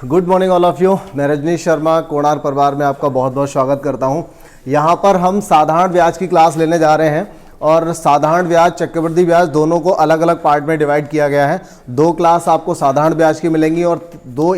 Good morning all of you. मैं रजनीश शर्मा कोणार्क परिवार में आपका बहुत बहुत स्वागत करता हूं। यहां पर हम साधारण ब्याज की क्लास लेने जा रहे हैं और साधारण ब्याज चक्रवृद्धि ब्याज दोनों को अलग अलग पार्ट में डिवाइड किया गया है। दो क्लास आपको साधारण ब्याज की मिलेंगी और दो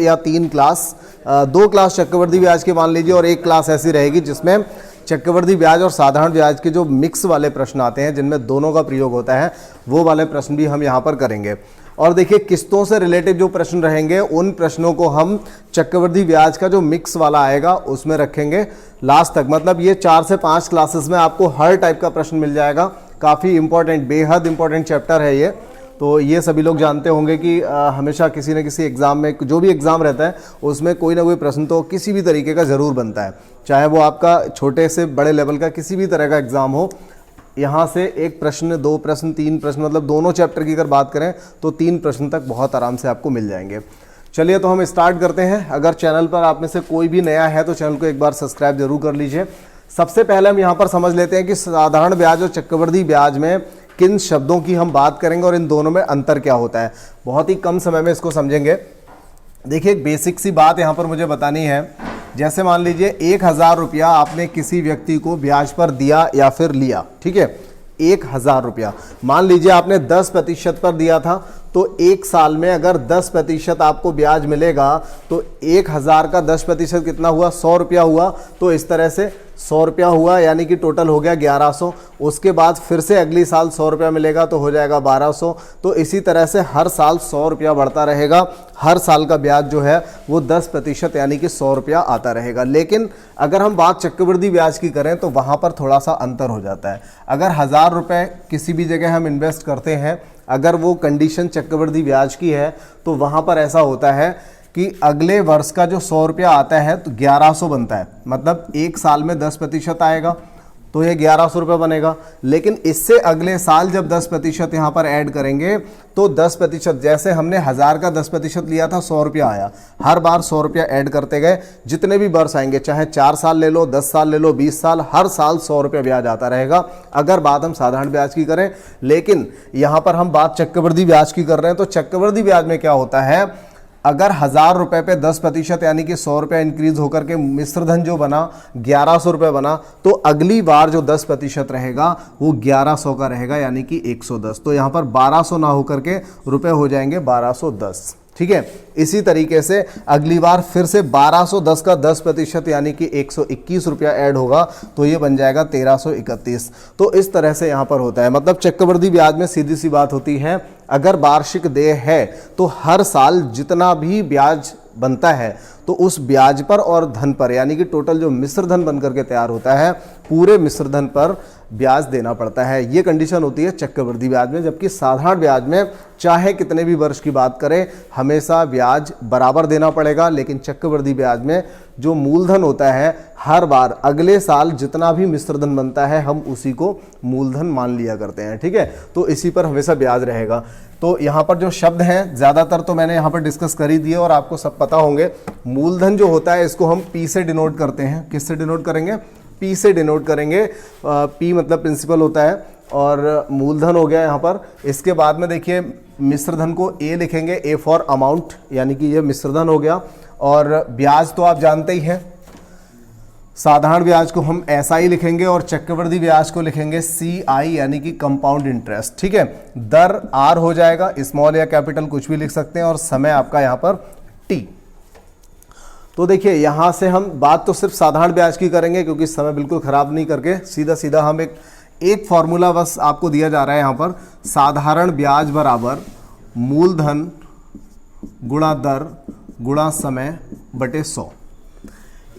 क्लास चक्रवृद्धि ब्याज की मान लीजिए, और एक क्लास ऐसी रहेगी जिसमें चक्रवृद्धि ब्याज और साधारण ब्याज के जो मिक्स वाले प्रश्न आते हैं जिनमें दोनों का प्रयोग होता है वो वाले प्रश्न भी हम यहाँ पर करेंगे। और देखिए, किस्तों से रिलेटेड जो प्रश्न रहेंगे उन प्रश्नों को हम चक्रवृद्धि ब्याज का जो मिक्स वाला आएगा उसमें रखेंगे लास्ट तक। मतलब ये 4 से 5 क्लासेस में आपको हर टाइप का प्रश्न मिल जाएगा। काफ़ी इंपॉर्टेंट, बेहद इंपॉर्टेंट चैप्टर है ये। तो ये सभी लोग जानते होंगे कि हमेशा किसी न किसी एग्ज़ाम में, जो भी एग्ज़ाम रहता है उसमें कोई ना कोई प्रश्न तो किसी भी तरीके का ज़रूर बनता है, चाहे वो आपका छोटे से बड़े लेवल का किसी भी तरह का एग्ज़ाम हो। यहाँ से एक प्रश्न, 2 प्रश्न, 3 प्रश्न, मतलब दोनों चैप्टर की अगर बात करें तो 3 प्रश्न तक बहुत आराम से आपको मिल जाएंगे। चलिए तो हम स्टार्ट करते हैं। अगर चैनल पर आप में से कोई भी नया है तो चैनल को एक बार सब्सक्राइब जरूर कर लीजिए। सबसे पहले हम यहाँ पर समझ लेते हैं कि साधारण ब्याज और चक्रवृद्धि ब्याज में किन शब्दों की हम बात करेंगे और इन दोनों में अंतर क्या होता है। बहुत ही कम समय में इसको समझेंगे। देखिए, एक बेसिक सी बात यहाँ पर मुझे बतानी है। जैसे मान लीजिए 1000 रुपया आपने किसी व्यक्ति को ब्याज पर दिया या फिर लिया, ठीक है। 1000 रुपया मान लीजिए आपने 10% पर दिया था, तो एक साल में अगर 10% आपको ब्याज मिलेगा तो 1000 का 10% कितना हुआ? 100 रुपया हुआ। तो इस तरह से 100 रुपया हुआ, यानी कि टोटल हो गया 1100। उसके बाद फिर से अगली साल 100 रुपया मिलेगा तो हो जाएगा 1200। तो इसी तरह से हर साल 100 रुपया बढ़ता रहेगा। हर साल का ब्याज जो है वो 10% यानी कि 100 रुपया आता रहेगा। लेकिन अगर हम बात चक्रवृद्धि ब्याज की करें तो वहाँ पर थोड़ा सा अंतर हो जाता है। अगर 1000 रुपये किसी भी जगह हम इन्वेस्ट करते हैं, अगर वो कंडीशन चक्रवृद्धि ब्याज की है, तो वहाँ पर ऐसा होता है कि अगले वर्ष का जो 100 रुपया आता है तो 1100 बनता है। मतलब एक साल में 10% आएगा तो ये 1100 रुपये बनेगा। लेकिन इससे अगले साल जब 10% यहाँ पर ऐड करेंगे तो 10%, जैसे हमने 1000 का 10% लिया था, 100 रुपया आया। हर बार 100 रुपया ऐड करते गए। जितने भी वर्ष आएंगे, चाहे 4 साल ले लो, 10 साल ले लो, 20 साल, हर साल 100 रुपया ब्याज आता रहेगा, अगर बात हम साधारण ब्याज की करें। लेकिन यहाँ पर हम बात चक्रवृद्धि ब्याज की कर रहे हैं। तो चक्रवृद्धि ब्याज में क्या होता है, अगर 1000 रुपये पे 10% यानी कि 100 रुपया इंक्रीज होकर के मिश्र धन जो बना 1100 रुपये बना, तो अगली बार जो 10% रहेगा वो 1100 का रहेगा, यानी कि 110। तो यहाँ पर 1200 ना होकर के रुपये हो जाएंगे 1210, ठीक है। इसी तरीके से अगली बार फिर से 1210 का 10% यानी कि 121 रुपया ऐड होगा तो ये बन जाएगा 1331। तो इस तरह से यहाँ पर होता है। मतलब चक्रवृद्धि ब्याज में सीधी सी बात होती है, अगर वार्षिक देय है तो हर साल जितना भी ब्याज बनता है तो उस ब्याज पर और धन पर, यानी कि टोटल जो मिश्र धन बनकर के तैयार होता है, पूरे मिश्र धन पर ब्याज देना पड़ता है। ये कंडीशन होती है चक्रवृद्धि ब्याज में। जबकि साधारण ब्याज में चाहे कितने भी वर्ष की बात करें, हमेशा ब्याज बराबर देना पड़ेगा। लेकिन चक्रवृद्धि ब्याज में जो मूलधन होता है, हर बार अगले साल जितना भी मिश्र धन बनता है हम उसी को मूलधन मान लिया करते हैं, ठीक है। तो इसी पर हमेशा ब्याज रहेगा। तो यहाँ पर जो शब्द हैं ज़्यादातर तो मैंने यहाँ पर डिस्कस कर ही दिए और आपको सब पता होंगे। मूलधन जो होता है इसको हम पी से डिनोट करते हैं। किससे डिनोट करेंगे? पी से डिनोट करेंगे। पी मतलब प्रिंसिपल होता है और मूलधन हो गया यहाँ पर। इसके बाद में देखिए मिश्र धन को ए लिखेंगे, ए फॉर अमाउंट, यानी कि ये मिश्र धन हो गया। और ब्याज तो आप जानते ही हैं, साधारण ब्याज को हम SI लिखेंगे और चक्रवृद्धि ब्याज को लिखेंगे CI, यानी कि कंपाउंड इंटरेस्ट, ठीक है। दर R हो जाएगा, स्मॉल या कैपिटल कुछ भी लिख सकते हैं, और समय आपका यहाँ पर T। तो देखिए यहाँ से हम बात तो सिर्फ साधारण ब्याज की करेंगे क्योंकि समय बिल्कुल खराब नहीं करके सीधा सीधा हम एक फॉर्मूला बस आपको दिया जा रहा है यहाँ पर। साधारण ब्याज बराबर मूलधन गुणा दर गुणा समय बटे 100।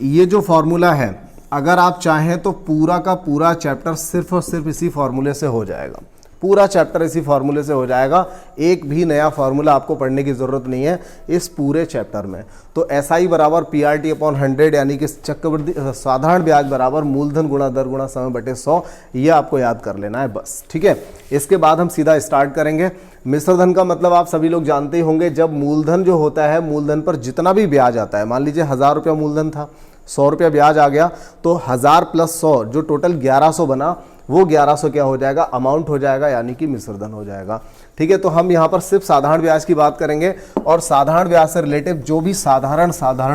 ये जो फॉर्मूला है, अगर आप चाहें तो पूरा का पूरा चैप्टर सिर्फ और सिर्फ इसी फॉर्मूले से हो जाएगा। पूरा चैप्टर इसी फॉर्मूले से हो जाएगा। एक भी नया फॉर्मूला आपको पढ़ने की ज़रूरत नहीं है इस पूरे चैप्टर में। तो SI बराबर PRT अपॉन 100, यानी कि चक्रवृद्धि साधारण ब्याज बराबर मूलधन गुणा दर गुणा समय बटे 100। ये आपको याद कर लेना है बस, ठीक है। इसके बाद हम सीधा स्टार्ट करेंगे। मिश्र धन का मतलब आप सभी लोग जानते ही होंगे। जब मूलधन जो होता है, मूलधन पर जितना भी ब्याज आता है, मान लीजिए 1000 रुपया मूलधन था, 100 रुपया ब्याज आ गया, तो 1000 + 100 जो टोटल 1100 बना, वो 1100 क्या हो जाएगा, अमाउंट हो जाएगा, यानी कि मिश्र धन हो जाएगा। ठीक है, तो हम यहाँ पर सिर्फ साधारण ब्याज की बात करेंगे और साधारण ब्याज से रिलेटिव जो भी साधारण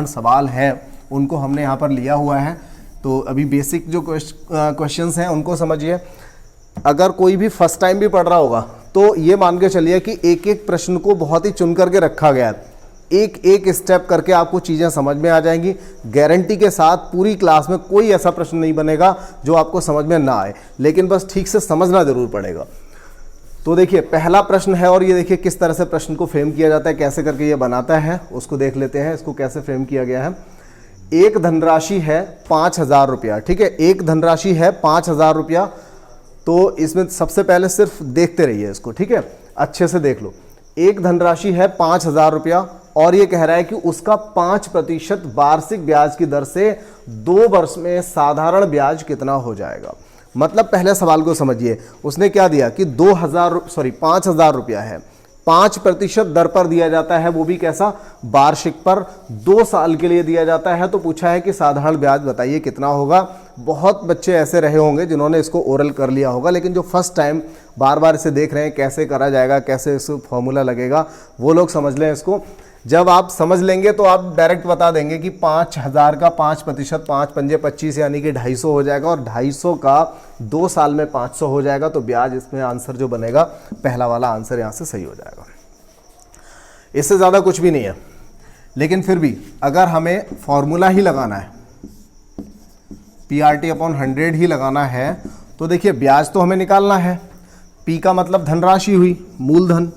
सवाल हैं उनको हमने यहाँ पर लिया हुआ है। तो अभी बेसिक जो क्वेश्चंस हैं उनको समझिए। अगर कोई भी फर्स्ट टाइम भी पढ़ रहा होगा तो ये मान के चलिए कि एक एक प्रश्न को बहुत ही चुन करके रखा गया है, एक एक स्टेप करके आपको चीज़ें समझ में आ जाएंगी। गारंटी के साथ पूरी क्लास में कोई ऐसा प्रश्न नहीं बनेगा जो आपको समझ में ना आए, लेकिन बस ठीक से समझना जरूर पड़ेगा। तो देखिए पहला प्रश्न है और ये देखिए किस तरह से प्रश्न को फ्रेम किया जाता है, कैसे करके ये बनाता है उसको देख लेते हैं। इसको कैसे फ्रेम किया गया है। एक धनराशि है 5000 रुपया। ठीक है, एक धनराशि है 5000 रुपया। तो इसमें सबसे पहले सिर्फ देखते रहिए इसको, ठीक है, अच्छे से देख लो। एक धनराशि है 5000 रुपया और ये कह रहा है कि उसका 5% वार्षिक ब्याज की दर से 2 वर्ष में साधारण ब्याज कितना हो जाएगा। मतलब पहले सवाल को समझिए, उसने क्या दिया कि 5000 रुपया है, 5% दर पर दिया जाता है, वो भी कैसा, वार्षिक पर, 2 साल के लिए दिया जाता है। तो पूछा है कि साधारण ब्याज बताइए कितना होगा। बहुत बच्चे ऐसे रहे होंगे जिन्होंने इसको ओरल कर लिया होगा, लेकिन जो फर्स्ट टाइम बार बार इसे देख रहे हैं कैसे करा जाएगा, कैसे इस फॉर्मूला लगेगा, वो लोग समझ लें इसको। जब आप समझ लेंगे तो आप डायरेक्ट बता देंगे कि 5000 का 5%, 5 पंजे 25 यानी कि 250 हो जाएगा और 250 का 2 साल में 500 हो जाएगा। तो ब्याज इसमें आंसर जो बनेगा, पहला वाला आंसर यहाँ से सही हो जाएगा। इससे ज़्यादा कुछ भी नहीं है। लेकिन फिर भी अगर हमें फॉर्मूला ही लगाना है, PRT/100 ही लगाना है, तो देखिए ब्याज तो हमें निकालना है। P का मतलब धनराशि हुई, मूलधन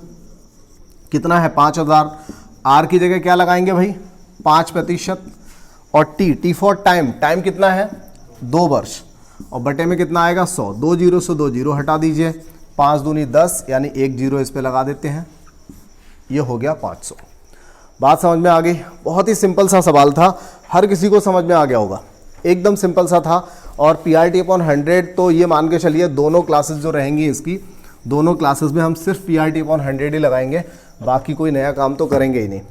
कितना है 5000। R की जगह क्या लगाएंगे भाई, 5%। और T फॉर टाइम, टाइम कितना है 2 वर्ष, और बटे में कितना आएगा 100। 2 जीरो से 2 जीरो हटा दीजिए, 5 दूनी 10 यानी 1 जीरो इस पे लगा देते हैं, ये हो गया 500। बात समझ में आ गई। बहुत ही सिंपल सा सवाल था, हर किसी को समझ में आ गया होगा, एकदम सिंपल सा था। और PRT/100 तो ये मान के चलिए दोनों क्लासेस जो रहेंगी इसकी, दोनों क्लासेस में हम सिर्फ PRT/100 ही लगाएंगे, बाकी कोई नया काम तो करेंगे ही नहीं।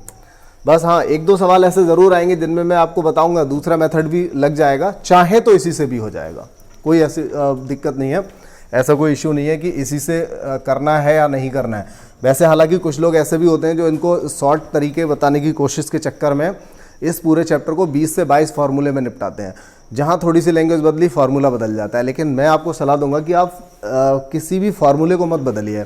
बस हाँ, 1-2 सवाल ऐसे ज़रूर आएंगे जिनमें मैं आपको बताऊंगा, दूसरा मेथड भी लग जाएगा, चाहे तो इसी से भी हो जाएगा, कोई ऐसी दिक्कत नहीं है, ऐसा कोई इश्यू नहीं है कि इसी से करना है या नहीं करना है। वैसे हालांकि कुछ लोग ऐसे भी होते हैं जो इनको शॉर्ट तरीके बताने की कोशिश के चक्कर में इस पूरे चैप्टर को 20 से 22 फार्मूले में निपटाते हैं, जहाँ थोड़ी सी लैंग्वेज बदली फार्मूला बदल जाता है। लेकिन मैं आपको सलाह दूंगा कि आप किसी भी फार्मूले को मत बदलिए,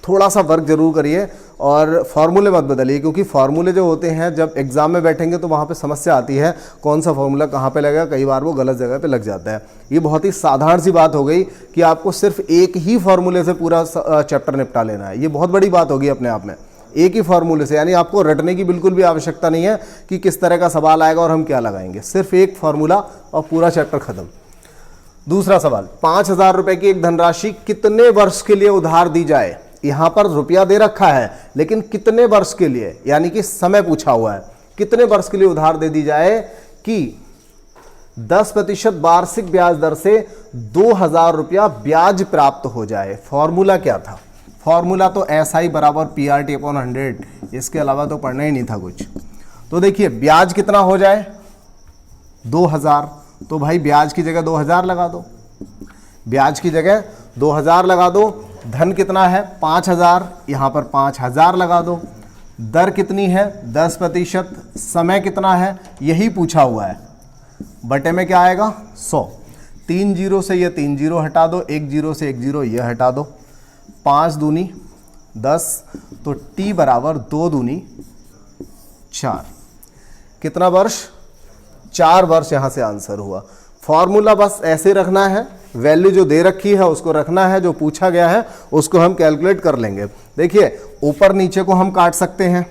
थोड़ा सा वर्क जरूर करिए और फार्मूले मत बदलिए, क्योंकि फार्मूले जो होते हैं जब एग्जाम में बैठेंगे तो वहाँ पे समस्या आती है, कौन सा फार्मूला कहाँ पे लगेगा, कई बार वो गलत जगह पे लग जाता है। ये बहुत ही साधारण सी बात हो गई कि आपको सिर्फ एक ही फार्मूले से पूरा चैप्टर निपटा लेना है, ये बहुत बड़ी बात होगी अपने आप में, एक ही फार्मूले से। यानी आपको रटने की बिल्कुल भी आवश्यकता नहीं है कि किस तरह का सवाल आएगा और हम क्या लगाएंगे, सिर्फ एक फार्मूला और पूरा चैप्टर खत्म। दूसरा सवाल, 5000 रुपए की एक धनराशि कितने वर्ष के लिए उधार दी जाए। यहां पर रुपया दे रखा है लेकिन कितने वर्ष के लिए, यानी कि समय पूछा हुआ है, कितने वर्ष के लिए उधार दे दी जाए कि 10% वार्षिक ब्याज दर से 2000 रुपया ब्याज प्राप्त हो जाए। फॉर्मूला क्या था, फॉर्मूला तो SI बराबर PRT/100, इसके अलावा तो पढ़ना ही नहीं था कुछ। तो देखिए ब्याज कितना हो जाए 2000, तो भाई ब्याज की जगह 2000 लगा दो, ब्याज की जगह 2000 लगा दो। धन कितना है 5000, यहां पर 5000 लगा दो। दर कितनी है 10%, समय कितना है यही पूछा हुआ है, बटे में क्या आएगा 100। 3 जीरो से ये 3 जीरो हटा दो, 1 जीरो से 1 जीरो ये हटा दो, 5 दूनी 10, तो T बराबर 2 दूनी 4, कितना वर्ष 4 वर्ष यहां से आंसर हुआ। फॉर्मूला बस ऐसे रखना है, वैल्यू जो दे रखी है उसको रखना है, जो पूछा गया है उसको हम कैलकुलेट कर लेंगे। देखिए ऊपर नीचे को हम काट सकते हैं,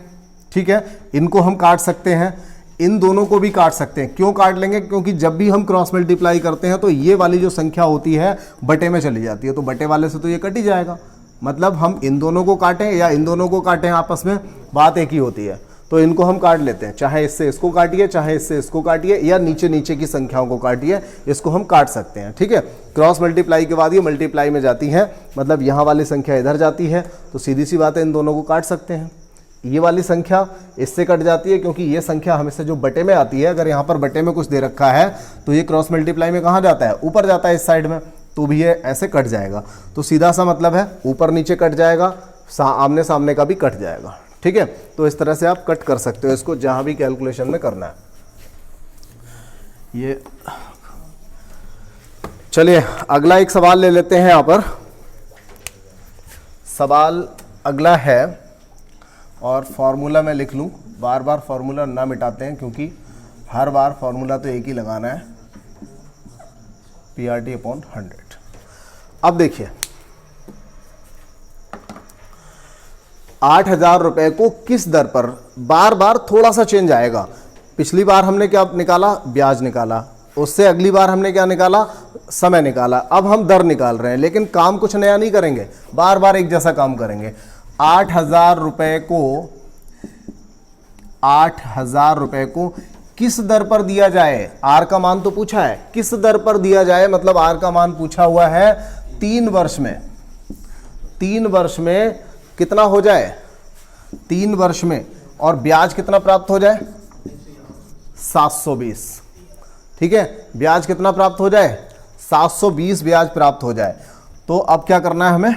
ठीक है, इनको हम काट सकते हैं, इन दोनों को भी काट सकते हैं। क्यों काट लेंगे, क्योंकि जब भी हम क्रॉस मल्टीप्लाई करते हैं तो ये वाली जो संख्या होती है बटे में चली जाती है, तो बटे वाले से तो ये कट ही जाएगा। मतलब हम इन दोनों को काटें या इन दोनों को काटें, आपस में बात एक ही होती है, तो इनको हम काट लेते हैं, चाहे इससे इसको काटिए, चाहे इससे इसको काटिए, या नीचे नीचे की संख्याओं को काटिए, इसको हम काट सकते हैं, ठीक है। क्रॉस मल्टीप्लाई के बाद ये मल्टीप्लाई में जाती है, मतलब यहाँ वाली संख्या इधर जाती है, तो सीधी सी बात है इन दोनों को काट सकते हैं। ये वाली संख्या इससे कट जाती है, क्योंकि ये संख्या हमेशा जो बटे में आती है, अगर यहाँ पर बटे में कुछ दे रखा है तो ये क्रॉस मल्टीप्लाई में कहाँ जाता है, ऊपर जाता है इस साइड में, तो भी ये ऐसे कट जाएगा। तो सीधा सा मतलब है ऊपर नीचे कट जाएगा, आमने सामने का भी कट जाएगा। ठीक है, तो इस तरह से आप कट कर सकते हो इसको जहां भी कैलकुलेशन में करना है। ये चलिए अगला एक सवाल ले लेते हैं। यहां पर सवाल अगला है और फॉर्मूला मैं लिख लूं, बार बार फॉर्मूला ना मिटाते हैं क्योंकि हर बार फॉर्मूला तो एक ही लगाना है, PRT/100। अब देखिए 8,000 रुपए को किस दर पर, बार बार थोड़ा सा चेंज आएगा। पिछली बार हमने क्या निकाला, ब्याज निकाला, उससे अगली बार हमने क्या निकाला, समय निकाला। अब हम दर निकाल रहे हैं, लेकिन काम कुछ नया नहीं करेंगे, बार बार एक जैसा काम करेंगे। 8,000 रुपए को किस दर पर दिया जाए, आर का मान तो पूछा है, किस दर पर दिया जाए, मतलब आर का मान पूछा हुआ है 3 वर्ष में। 3 वर्ष में कितना हो जाए, 3 वर्ष में, और ब्याज कितना प्राप्त हो जाए, 720। ठीक है, ब्याज कितना प्राप्त हो जाए, 720 ब्याज प्राप्त हो जाए। तो अब क्या करना है, हमें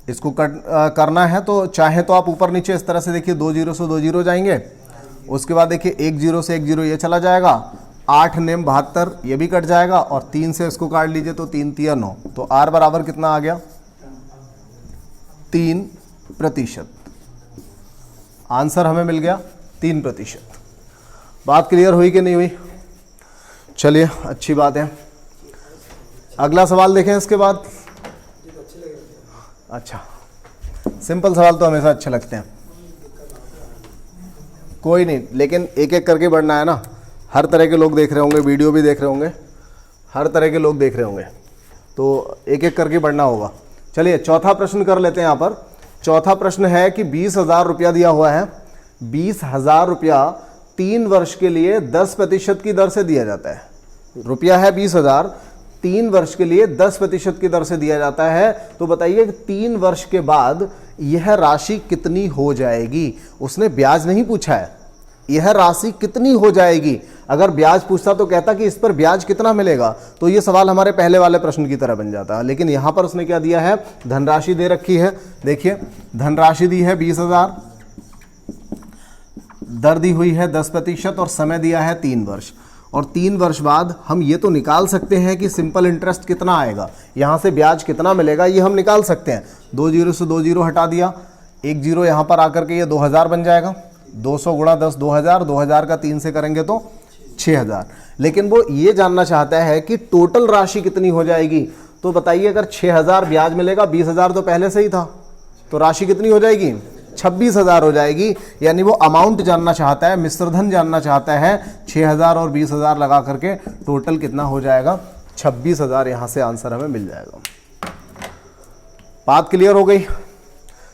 इसको करना है। तो चाहे तो आप ऊपर नीचे इस तरह से देखिए, 2 0 से 2 0 जाएंगे, उसके बाद देखिए 1 0 से 1 0 ये चला जाएगा, 8 नेम 72 ये भी कट जाएगा, और 3 से इसको काट लीजिए तो 3 3 9। तो आर बराबर कितना आ गया, 3%। आंसर हमें मिल गया 3%। बात क्लियर हुई कि नहीं हुई? चलिए अच्छी बात है। अगला सवाल देखें इसके बाद। अच्छा, सिंपल सवाल तो हमेशा अच्छे लगते हैं, कोई नहीं, लेकिन एक एक करके बढ़ना है ना। हर तरह के लोग देख रहे होंगे, वीडियो भी देख रहे होंगे, हर तरह के लोग देख रहे होंगे, तो एक एक करके बढ़ना होगा। चलिए चौथा प्रश्न कर लेते हैं। यहाँ पर चौथा प्रश्न है कि 20,000 रुपया दिया हुआ है, 20,000 रुपया 3 वर्ष के लिए 10% की दर से दिया जाता है। रुपया है 20,000, 3 वर्ष के लिए 10% की दर से दिया जाता है। तो बताइए कि 3 वर्ष के बाद यह राशि कितनी हो जाएगी। उसने ब्याज नहीं पूछा है, यह राशि कितनी हो जाएगी। अगर ब्याज पूछता तो कहता कि इस पर ब्याज कितना मिलेगा, तो यह सवाल हमारे पहले वाले प्रश्न की तरह बन जाता है। लेकिन यहां पर उसने क्या दिया है, धनराशि दे रखी है। देखिए धनराशि दी है 20,000, दर दी हुई है 10% और समय दिया है 3 वर्ष। और 3 वर्ष बाद हम ये तो निकाल सकते हैं कि सिंपल इंटरेस्ट कितना आएगा, यहाँ से ब्याज कितना मिलेगा, ये हम निकाल सकते हैं। 2 0 से 2 0 हटा दिया, 1 0 यहाँ पर आकर के ये 2,000 बन जाएगा। 200 गुणा 10 2,000, 2,000 का 3 से करेंगे तो 6,000। लेकिन वो ये जानना चाहता है कि टोटल राशि कितनी हो जाएगी। तो बताइए अगर 6,000 ब्याज मिलेगा, 20,000 तो पहले से ही था, तो राशि कितनी हो जाएगी, 26,000 हो जाएगी। यानी वो अमाउंट जानना चाहता है, मिश्रधन जानना चाहता है। 6,000 और 20,000 लगा करके टोटल कितना हो जाएगा, 26,000 यहां से आंसर हमें मिल जाएगा। बात क्लियर हो गई?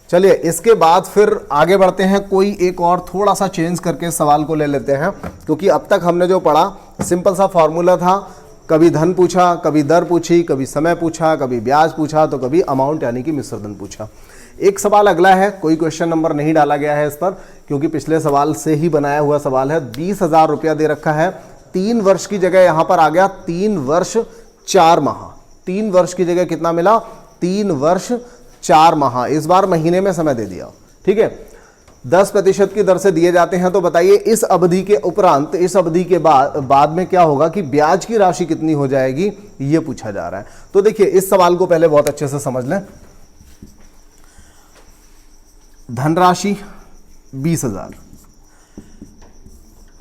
चलिए इसके बाद फिर आगे बढ़ते हैं, कोई एक और थोड़ा सा चेंज करके सवाल को ले लेते हैं, क्योंकि अब तक हमने जो पढ़ा सिंपल सा फॉर्मूला था। कभी धन पूछा, कभी दर पूछी, कभी समय पूछा, कभी ब्याज पूछा, तो कभी अमाउंट यानी कि मिश्रधन पूछा। एक सवाल अगला है, कोई क्वेश्चन नंबर नहीं डाला गया है इस पर, क्योंकि पिछले सवाल से ही बनाया हुआ सवाल है। 20,000 रुपया दे रखा है, 3 वर्ष की जगह यहां पर आ गया 3 वर्ष 4 माह। 3 वर्ष की जगह कितना मिला, 3 वर्ष 4 माह। इस बार महीने में समय दे दिया। ठीक है, 10% की दर से दिए जाते हैं। तो बताइए इस अवधि के उपरांत, इस अवधि के बाद में क्या होगा कि ब्याज की राशि कितनी हो जाएगी, ये पूछा जा रहा है। तो देखिए इस सवाल को पहले बहुत अच्छे से समझ लें। धनराशि 20,000,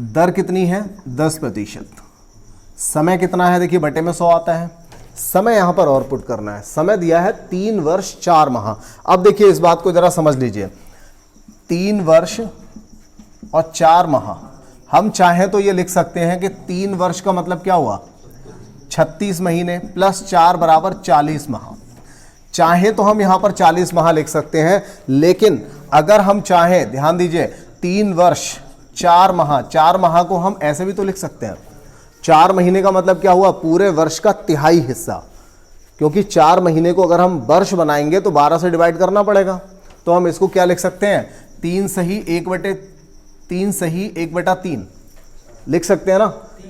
दर कितनी है 10%, समय कितना है, देखिए बटे में 100 आता है। समय यहां पर और पुट करना है, समय दिया है 3 वर्ष 4 माह। अब देखिए इस बात को जरा समझ लीजिए, 3 वर्ष और 4 माह, हम चाहें तो ये लिख सकते हैं कि 3 वर्ष का मतलब क्या हुआ, 36 महीने प्लस 4 बराबर 40 माह। चाहे तो हम यहां पर 40 माह लिख सकते हैं, लेकिन अगर हम चाहें, ध्यान दीजिए, 3 वर्ष 4 माह, 4 माह को हम ऐसे भी तो लिख सकते हैं। 4 महीने का मतलब क्या हुआ, पूरे वर्ष का तिहाई हिस्सा, क्योंकि 4 महीने को अगर हम वर्ष बनाएंगे तो 12 से डिवाइड करना पड़ेगा। तो हम इसको क्या लिख सकते हैं, 3 सही 1/3 लिख सकते हैं ना।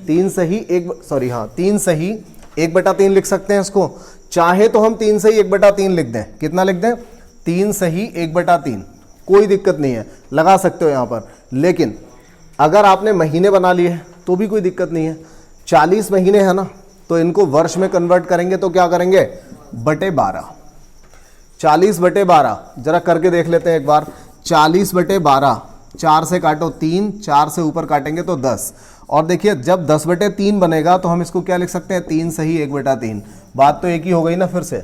3 सही 1 सॉरी हाँ 3 सही 1/3 लिख सकते हैं इसको, चाहे तो हम 3 सही 1/3 लिख दें। कितना लिख दें? 3 सही 1/3, कोई दिक्कत नहीं है, लगा सकते हो यहाँ पर। लेकिन अगर आपने महीने बना लिए तो भी कोई दिक्कत नहीं है। 40 महीने है ना, तो इनको वर्ष में कन्वर्ट करेंगे तो क्या करेंगे? /12। 40/12 जरा करके देख लेते हैं एक बार। 40/12, 4 से काटो 3, 4 से ऊपर काटेंगे तो 10। और देखिए जब 10/3 बनेगा तो हम इसको क्या लिख सकते हैं? 3 सही 1/3। बात तो एक ही हो गई ना फिर से।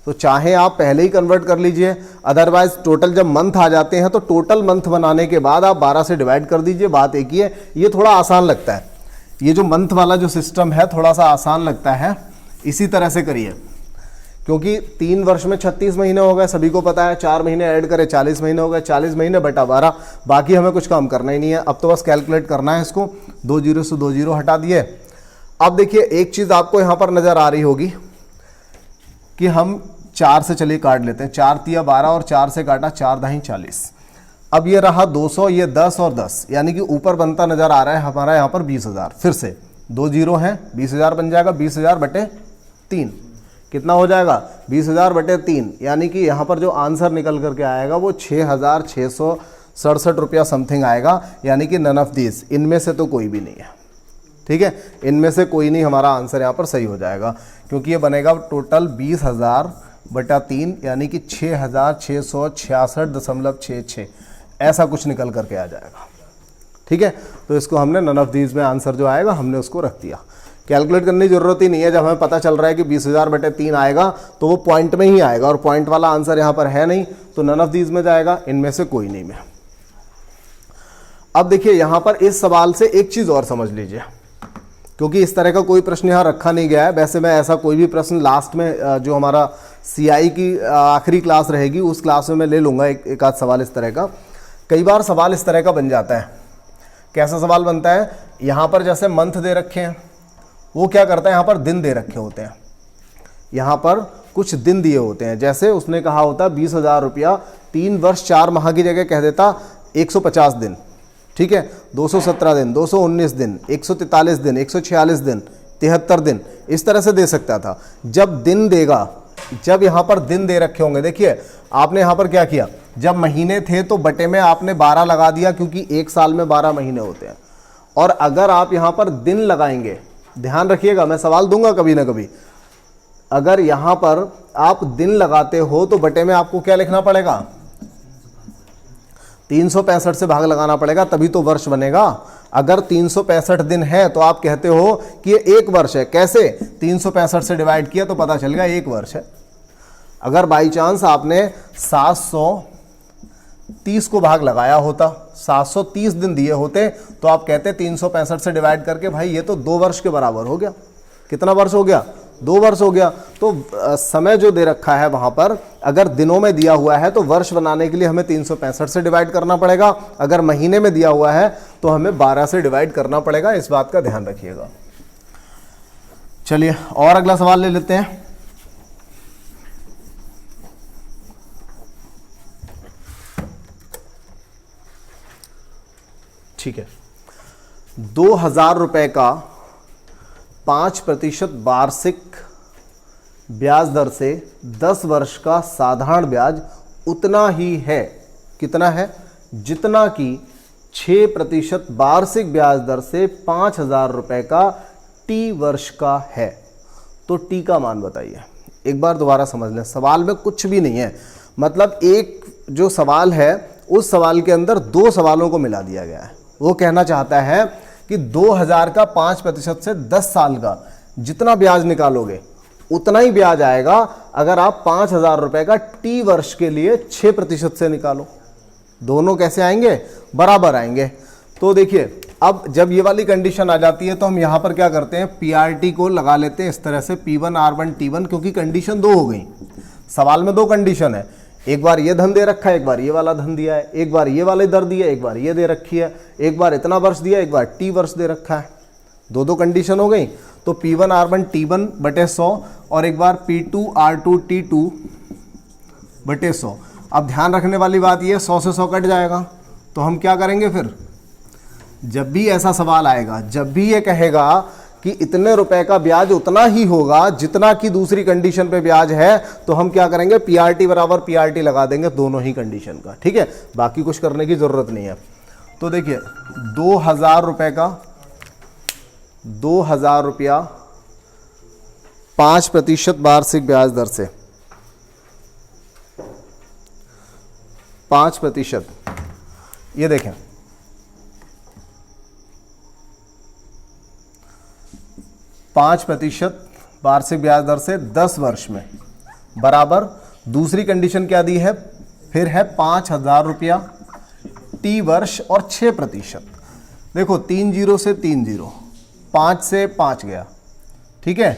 तो चाहे आप पहले ही कन्वर्ट कर लीजिए, अदरवाइज टोटल जब मंथ आ जाते हैं तो टोटल मंथ बनाने के बाद आप 12 से डिवाइड कर दीजिए, बात एक ही है। ये थोड़ा आसान लगता है, ये जो मंथ वाला जो सिस्टम है थोड़ा सा आसान लगता है, इसी तरह से करिए। क्योंकि 3 वर्ष में 36 महीने हो गए, सभी को पता है। 4 महीने ऐड करें 40 महीने हो गए, 40 महीने बटा 12, बाकी हमें कुछ काम करना ही नहीं है। अब तो बस कैलकुलेट करना है इसको। 2 जीरो से 2 जीरो हटा दिए। अब देखिए एक चीज़ आपको यहाँ पर नज़र आ रही होगी कि हम 4 से चलिए काट लेते हैं। 4 तिया 12 और 4 से काटा 4 दाहीं 40। अब ये रहा 200, ये 10 और 10, यानी कि ऊपर बनता नज़र आ रहा है हमारा यहाँ पर 20,000। फिर से 2 जीरो हैं, 20,000 बन जाएगा। 20,000/3 कितना हो जाएगा? 20,000/3, यानी कि यहाँ पर जो आंसर निकल करके आएगा वो 6,667 रुपया समथिंग आएगा। यानी कि नन ऑफ दिस, इनमें से तो कोई भी नहीं है। ठीक है, इनमें से कोई नहीं हमारा आंसर यहाँ पर सही हो जाएगा, क्योंकि ये बनेगा टोटल 20,000/3, यानी कि 6,666.66 ऐसा कुछ निकल करके आ जाएगा। ठीक है, तो इसको हमने नन ऑफ दीज में आंसर जो आएगा हमने उसको रख दिया। कैलकुलेट करने की जरूरत ही नहीं है। जब हमें पता चल रहा है कि 20,000/3 आएगा तो वो पॉइंट में ही आएगा, और पॉइंट वाला आंसर यहाँ पर है नहीं, तो नन ऑफ दीज में जाएगा, इनमें से कोई नहीं में। अब देखिए यहाँ पर इस सवाल से एक चीज़ और समझ लीजिए, क्योंकि इस तरह का कोई प्रश्न यहाँ रखा नहीं गया है। वैसे मैं ऐसा कोई भी प्रश्न लास्ट में जो हमारा CI की आखिरी क्लास रहेगी उस क्लास में मैं ले लूँगा एक आध सवाल इस तरह का। कई बार सवाल इस तरह का बन जाता है। कैसा सवाल बनता है? यहाँ पर जैसे मंथ दे रखे हैं, वो क्या करता है, यहाँ पर दिन दे रखे होते हैं, यहाँ पर कुछ दिन दिए होते हैं। जैसे उसने कहा होता 20,000 रुपया 3 वर्ष 4 माह की जगह कह देता 150 दिन। ठीक है, 217 दिन, 219 दिन, 143 दिन, 146 दिन, 73 दिन, इस तरह से दे सकता था। जब दिन देगा, जब यहाँ पर दिन दे रखे होंगे, देखिए आपने यहाँ पर क्या किया, जब महीने थे तो बटे में आपने 12 लगा दिया, क्योंकि एक साल में 12 महीने होते हैं। और अगर आप यहाँ पर दिन लगाएंगे, ध्यान रखिएगा मैं सवाल दूंगा कभी ना कभी, अगर यहाँ पर आप दिन लगाते हो तो बटे में आपको क्या लिखना पड़ेगा? 365 से भाग लगाना पड़ेगा, तभी तो वर्ष बनेगा। अगर 365 दिन है तो आप कहते हो कि ये 1 वर्ष है। कैसे? 365 से डिवाइड किया तो पता चल गया 1 वर्ष है। अगर बाई चांस आपने 730 को भाग लगाया होता, 730 दिन दिए होते, तो आप कहते 365 से डिवाइड करके भाई ये तो 2 वर्ष के बराबर हो गया। कितना वर्ष हो गया? 2 वर्ष हो गया। तो समय जो दे रखा है वहां पर अगर दिनों में दिया हुआ है तो वर्ष बनाने के लिए हमें 365 से डिवाइड करना पड़ेगा। अगर महीने में दिया हुआ है तो हमें 12 से डिवाइड करना पड़ेगा। इस बात का ध्यान रखिएगा। चलिए और अगला सवाल ले लेते हैं। ठीक है, 2,000 रुपए का 5% वार्षिक ब्याज दर से 10 वर्ष का साधारण ब्याज उतना ही है, कितना है? जितना कि 6% वार्षिक ब्याज दर से 5,000 रुपए का T वर्ष का है। तो T का मान बताइए। एक बार दोबारा समझ लें, सवाल में कुछ भी नहीं है, मतलब एक जो सवाल है उस सवाल के अंदर 2 सवालों को मिला दिया गया है। वो कहना चाहता है कि 2,000 का 5% से 10 साल का जितना ब्याज निकालोगे उतना ही ब्याज आएगा अगर आप 5,000 रुपए का T वर्ष के लिए 6% से निकालो। दोनों कैसे आएंगे? बराबर आएंगे। तो देखिए अब जब ये वाली कंडीशन आ जाती है तो हम यहाँ पर क्या करते हैं, PRT को लगा लेते हैं इस तरह से, P1 R1 T1, क्योंकि कंडीशन 2 हो गई। सवाल में 2 कंडीशन है, एक बार ये धन दे रखा है, एक बार ये वाला धन दिया है, एक बार ये वाली दर दी है, एक बार ये दे रखी है, एक बार इतना वर्ष दिया, एक बार T वर्ष दे रखा है। 2 कंडीशन हो गई। तो P1 R1 T1 बटे 100 और एक बार P2 R2 T2 बटे 100। अब ध्यान रखने वाली बात ये 100 से 100 कट जाएगा, तो हम क्या करेंगे फिर? जब भी ऐसा सवाल आएगा, जब भी ये कहेगा कि इतने रुपए का ब्याज उतना ही होगा जितना कि दूसरी कंडीशन पे ब्याज है, तो हम क्या करेंगे, पीआरटी बराबर पीआरटी लगा देंगे दोनों ही कंडीशन का। ठीक है, बाकी कुछ करने की जरूरत नहीं है। तो देखिए 2000 रुपए का 2000 रुपया 5% वार्षिक ब्याज दर से 5%, ये देखें 5% वार्षिक ब्याज दर से 10 वर्ष में बराबर, दूसरी कंडीशन क्या दी है, फिर है 5000 रुपया टी वर्ष और 6%। देखो 3 जीरो से 3 जीरो, 5 से 5 गया, ठीक है,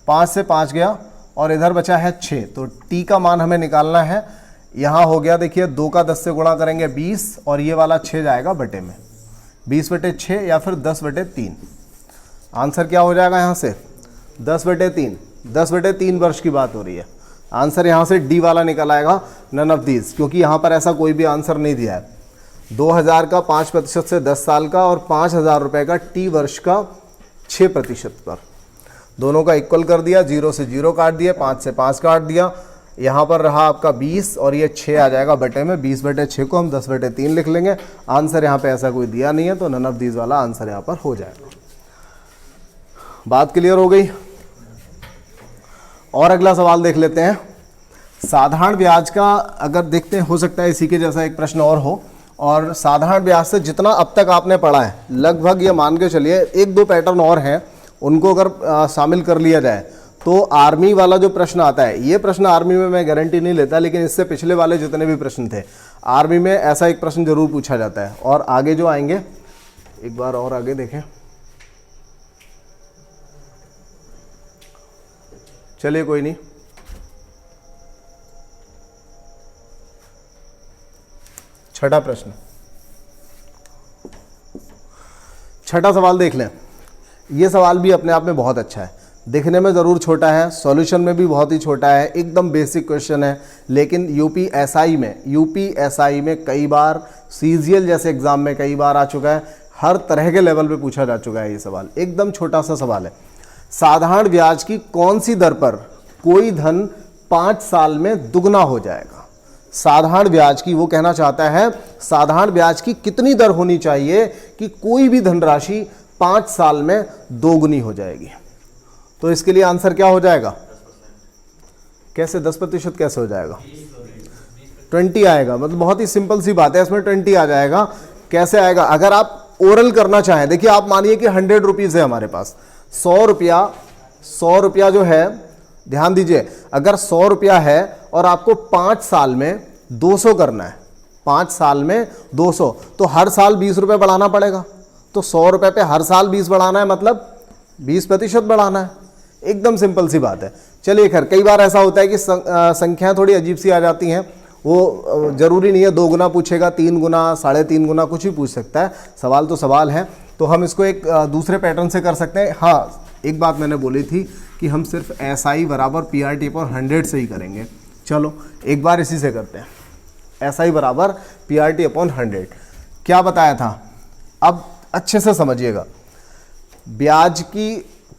5 से 5 गया और इधर बचा है 6, तो टी का मान हमें निकालना है। यहाँ हो गया, देखिए 2 का 10 से गुणा करेंगे 20 और ये वाला 6 जाएगा बटे में, 20/6 या फिर 10/3। आंसर क्या हो जाएगा यहाँ से 10/3, 10/3 वर्ष की बात हो रही है। आंसर यहाँ से डी वाला निकल आएगा, नन ऑफ दीज, क्योंकि यहाँ पर ऐसा कोई भी आंसर नहीं दिया है। 2000 का 5% से 10 साल का और 5000 रुपये का टी वर्ष का 6% पर, दोनों का इक्वल कर दिया, 0 से 0 काट दिया, 5 से 5 काट दिया, यहाँ पर रहा आपका 20 और ये 6 आ जाएगा बटे में, 20/6 को हम 10/3 लिख लेंगे। आंसर यहाँ पे ऐसा कोई दिया नहीं है, तो नन ऑफ दीज वाला आंसर यहाँ पर हो जाएगा। बात क्लियर हो गई। और अगला सवाल देख लेते हैं। साधारण ब्याज का अगर देखते हैं, हो सकता है इसी के जैसा एक प्रश्न और हो, और साधारण ब्याज से जितना अब तक आपने पढ़ा है लगभग ये मान के चलिए 1-2 पैटर्न और हैं, उनको अगर शामिल कर लिया जाए तो आर्मी वाला जो प्रश्न आता है, ये प्रश्न आर्मी में मैं गारंटी नहीं लेता, लेकिन इससे पिछले वाले जितने भी प्रश्न थे आर्मी में ऐसा एक प्रश्न जरूर पूछा जाता है। और आगे जो आएंगे, एक बार और आगे देखें, चलिए कोई नहीं, छठा प्रश्न, छठा सवाल देख लें। ये सवाल भी अपने आप में बहुत अच्छा है, दिखने में ज़रूर छोटा है, सॉल्यूशन में भी बहुत ही छोटा है, एकदम बेसिक क्वेश्चन है, लेकिन यूपीएसआई में कई बार, सीजीएल जैसे एग्जाम में कई बार आ चुका है, हर तरह के लेवल पे पूछा जा चुका है। ये सवाल एकदम छोटा सा सवाल है। साधारण ब्याज की कौन सी दर पर कोई धन 5 साल में दुगना हो जाएगा? साधारण ब्याज की, वो कहना चाहता है साधारण ब्याज की कितनी दर होनी चाहिए कि कोई भी धनराशि 5 साल में दोगुनी हो जाएगी? तो इसके लिए आंसर क्या हो जाएगा? कैसे 10% कैसे हो जाएगा? 20 आएगा, मतलब बहुत ही सिंपल सी बात है, इसमें 20 आ जाएगा। कैसे आएगा? अगर आप ओरल करना चाहें, देखिए आप मानिए कि 100 रुपीज़ है हमारे पास, 100 रुपया जो है, ध्यान दीजिए, अगर 100 रुपया है और आपको 5 साल में 200 करना है, 5 साल में 200, तो हर साल 20 रुपये बढ़ाना पड़ेगा। तो 100 रुपये पे हर साल 20 बढ़ाना है, मतलब 20% बढ़ाना है। एकदम सिंपल सी बात है। चलिए खैर, कई बार ऐसा होता है कि संख्याएं थोड़ी अजीब सी आ जाती हैं, वो जरूरी नहीं है 2 गुना पूछेगा, 3 गुना, 3.5 गुना, कुछ भी पूछ सकता है। सवाल तो सवाल है, तो हम इसको एक दूसरे पैटर्न से कर सकते हैं। हाँ, एक बात मैंने बोली थी कि हम सिर्फ SI बराबर PRT पर 100 से ही करेंगे। चलो एक बार इसी से करते हैं, SI बराबर PRT अपॉन 100। क्या बताया था? अब अच्छे से समझिएगा, ब्याज की